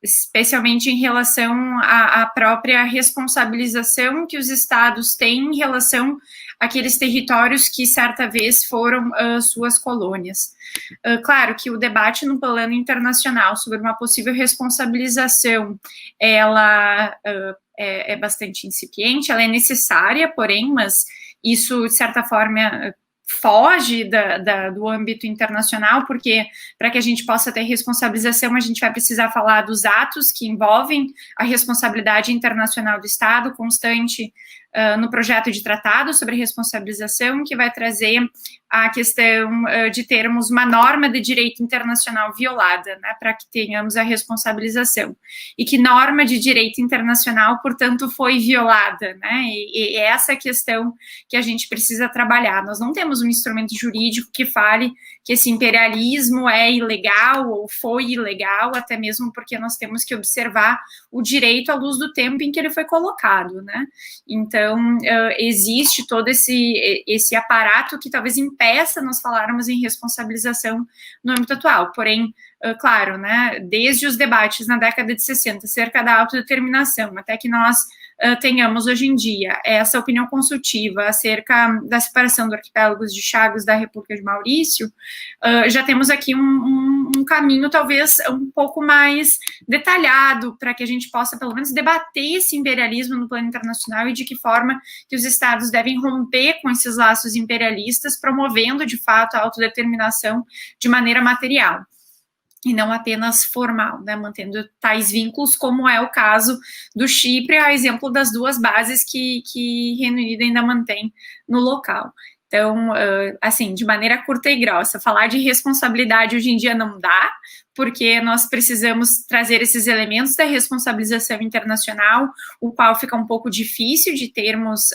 especialmente em relação à própria responsabilização que os estados têm em relação àqueles territórios que certa vez foram suas colônias. Claro que o debate no plano internacional sobre uma possível responsabilização, ela é bastante incipiente, ela é necessária, porém, mas isso, de certa forma, foge do âmbito internacional, porque para que a gente possa ter responsabilização, a gente vai precisar falar dos atos que envolvem a responsabilidade internacional do Estado constante no projeto de tratado sobre responsabilização, que vai trazer a questão de termos uma norma de direito internacional violada, né, para que tenhamos a responsabilização. E que norma de direito internacional, portanto, foi violada, né, e essa é a questão que a gente precisa trabalhar. Nós não temos um instrumento jurídico que fale que esse imperialismo é ilegal ou foi ilegal, até mesmo porque nós temos que observar o direito à luz do tempo em que ele foi colocado, né? Então, existe todo esse aparato que talvez impeça nós falarmos em responsabilização no âmbito atual, porém, claro, né, desde os debates na década de 60 acerca da autodeterminação, até que nós tenhamos hoje em dia essa opinião consultiva acerca da separação do arquipélago de Chagos da República de Maurício, já temos aqui um caminho talvez um pouco mais detalhado para que a gente possa pelo menos debater esse imperialismo no plano internacional e de que forma que os estados devem romper com esses laços imperialistas, promovendo de fato a autodeterminação de maneira material e não apenas formal, né, mantendo tais vínculos, como é o caso do Chipre, a exemplo das duas bases que Reino Unido ainda mantém no local. Então, assim, de maneira curta e grossa, falar de responsabilidade hoje em dia não dá, porque nós precisamos trazer esses elementos da responsabilização internacional, o qual fica um pouco difícil de termos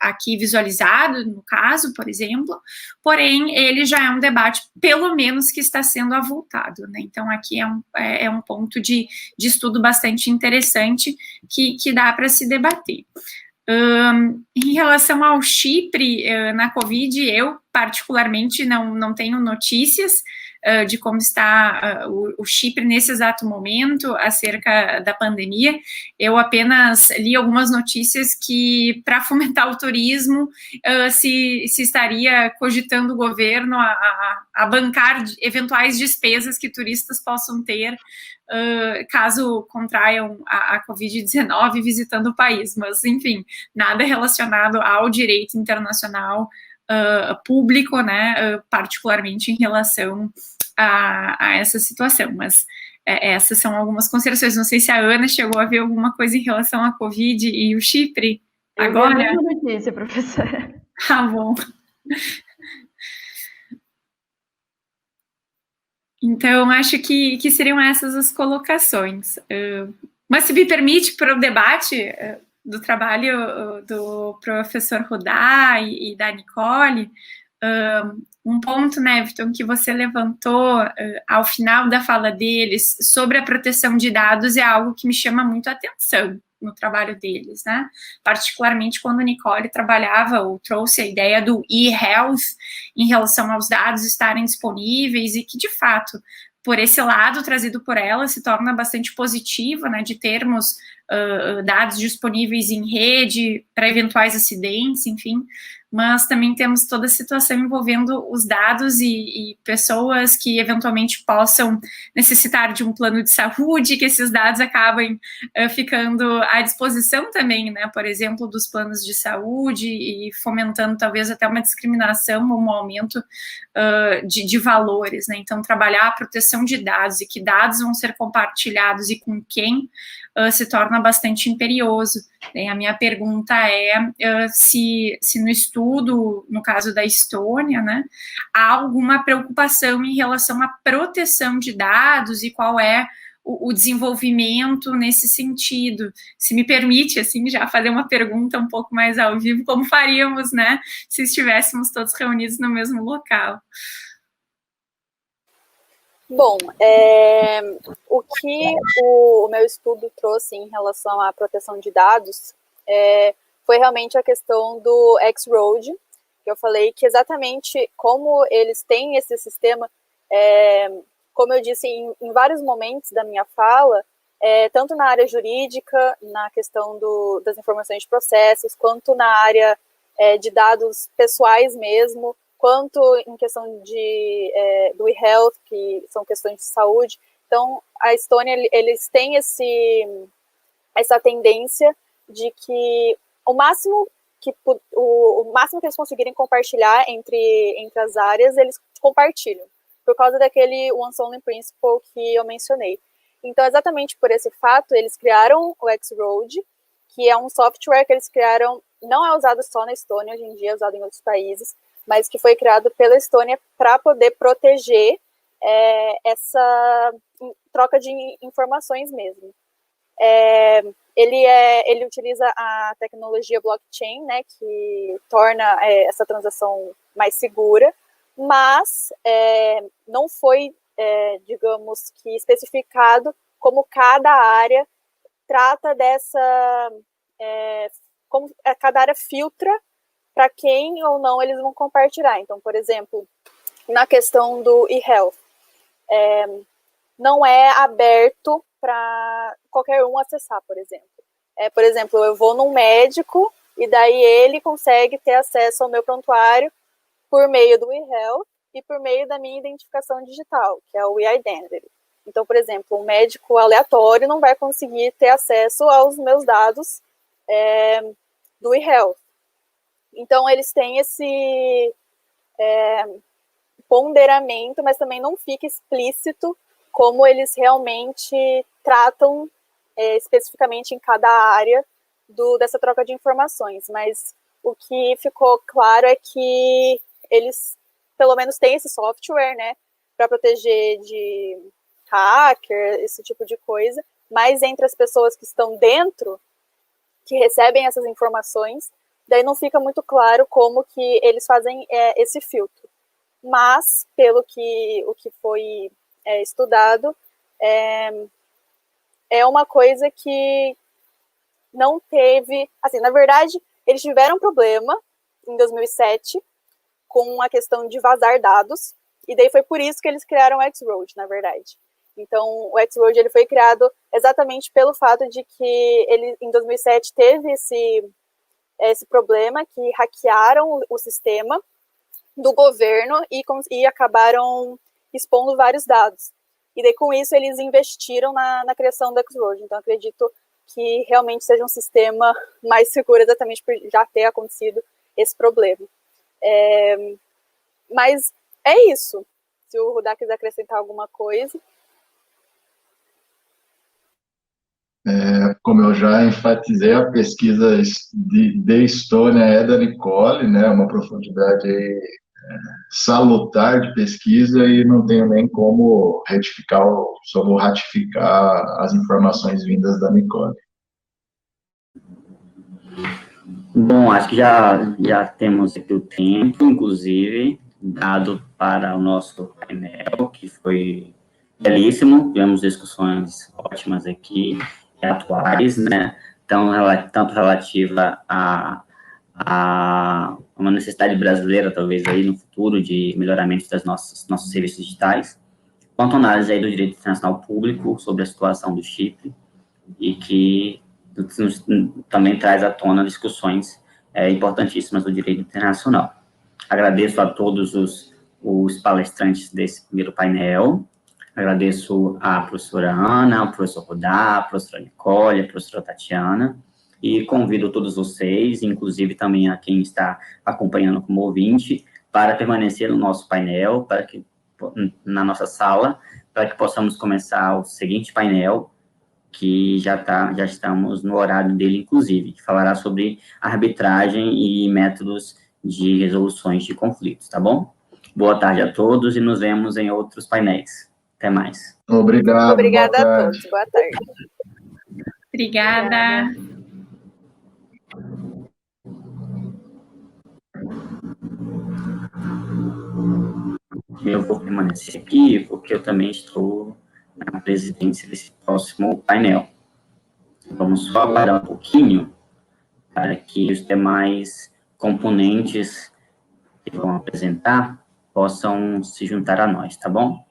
aqui visualizado, no caso, por exemplo, porém, ele já é um debate, pelo menos, que está sendo avultado, né? Então, aqui é um ponto de estudo bastante interessante que dá para se debater. Em relação ao Chipre, na Covid, eu particularmente não tenho notícias de como está o Chipre nesse exato momento acerca da pandemia. Eu apenas li algumas notícias que, para fomentar o turismo, se estaria cogitando o governo a bancar eventuais despesas que turistas possam ter caso contraiam a Covid-19 visitando o país, mas, enfim, nada relacionado ao direito internacional público, né, particularmente em relação a essa situação, mas essas são algumas considerações. Não sei se a Ana chegou a ver alguma coisa em relação à Covid e o Chipre agora. Eu vi a mesma notícia, professora. Ah, bom. Então, acho que seriam essas as colocações. Mas, se me permite, para o debate do trabalho do professor Rudá e da Nicole, um ponto, né, Everton, que você levantou ao final da fala deles sobre a proteção de dados é algo que me chama muito a atenção no trabalho deles, né? Particularmente quando a Nicole trabalhava ou trouxe a ideia do e-health em relação aos dados estarem disponíveis e que, de fato, por esse lado trazido por ela, se torna bastante positiva, né, de termos dados disponíveis em rede para eventuais acidentes, enfim, mas também temos toda a situação envolvendo os dados e pessoas que eventualmente possam necessitar de um plano de saúde, que esses dados acabem ficando à disposição também, né, por exemplo, dos planos de saúde e fomentando talvez até uma discriminação ou um aumento de valores, né, então trabalhar a proteção de dados e que dados vão ser compartilhados e com quem se torna bastante imperioso. A minha pergunta é se no estudo, no caso da Estônia, né, há alguma preocupação em relação à proteção de dados e qual é o desenvolvimento nesse sentido. Se me permite, assim, já fazer uma pergunta um pouco mais ao vivo, como faríamos, né, se estivéssemos todos reunidos no mesmo local? Bom, o que o meu estudo trouxe em relação à proteção de dados foi realmente a questão do X-Road, que eu falei que exatamente como eles têm esse sistema, como eu disse em vários momentos da minha fala, tanto na área jurídica, na questão das informações de processos, quanto na área de dados pessoais mesmo, quanto em questão do e-health, que são questões de saúde. Então, a Estônia, eles têm essa tendência de que o máximo que eles conseguirem compartilhar entre as áreas, eles compartilham, por causa daquele Once Only Principle que eu mencionei. Então, exatamente por esse fato, eles criaram o X-Road, que é um software que eles criaram, não é usado só na Estônia, hoje em dia é usado em outros países, mas que foi criado pela Estônia para poder proteger essa troca de informações mesmo. Ele utiliza a tecnologia blockchain, né, que torna essa transação mais segura, mas não foi, digamos que, especificado como cada área trata dessa, como cada área filtra para quem ou não eles vão compartilhar. Então, por exemplo, na questão do e-health, não é aberto para qualquer um acessar, por exemplo. Por exemplo, eu vou num médico e daí ele consegue ter acesso ao meu prontuário por meio do e-health e por meio da minha identificação digital, que é o e-identity. Então, por exemplo, um médico aleatório não vai conseguir ter acesso aos meus dados do e-health. Então, eles têm esse ponderamento, mas também não fica explícito como eles realmente tratam especificamente em cada área dessa troca de informações. Mas o que ficou claro é que eles, pelo menos, têm esse software, né, para proteger de hacker, esse tipo de coisa, mas entre as pessoas que estão dentro, que recebem essas informações, daí não fica muito claro como que eles fazem esse filtro. Mas, pelo que o que foi estudado, é uma coisa que não teve... Assim, na verdade, eles tiveram problema em 2007 com a questão de vazar dados, e daí foi por isso que eles criaram o X-Road, na verdade. Então, o X-Road ele foi criado exatamente pelo fato de que ele, em 2007, teve esse problema, que hackearam o sistema do governo e acabaram expondo vários dados. E daí, com isso, eles investiram na criação do X-Road. Então, acredito que realmente seja um sistema mais seguro, exatamente por já ter acontecido esse problema. Mas é isso. Se o Rudá quiser acrescentar alguma coisa. Como eu já enfatizei, a pesquisa de Estônia é da Nicole, né, uma profundidade salutar de pesquisa, e não tenho nem como retificar, só vou ratificar as informações vindas da Nicole. Bom, acho que já temos aqui o tempo, inclusive, dado para o nosso painel, que foi belíssimo, tivemos discussões ótimas aqui, atuais, né, tanto relativa a uma necessidade brasileira, talvez, aí no futuro, de melhoramento dos nossos serviços digitais, quanto análise aí do direito internacional público sobre a situação do Chipre, e que também traz à tona discussões importantíssimas do direito internacional. Agradeço a todos os palestrantes desse primeiro painel, agradeço à professora Ana, ao professor Rudá, à professora Nicole, à professora Tatiana, e convido todos vocês, inclusive também a quem está acompanhando como ouvinte, para permanecer no nosso painel, na nossa sala, para que possamos começar o seguinte painel, que já estamos no horário dele, inclusive, que falará sobre arbitragem e métodos de resoluções de conflitos, tá bom? Boa tarde a todos e nos vemos em outros painéis. Até mais. Obrigado. Obrigada a todos. Boa tarde. Obrigada. Eu vou permanecer aqui porque eu também estou na presidência desse próximo painel. Vamos só aguardar um pouquinho para que os demais componentes que vão apresentar possam se juntar a nós, tá bom?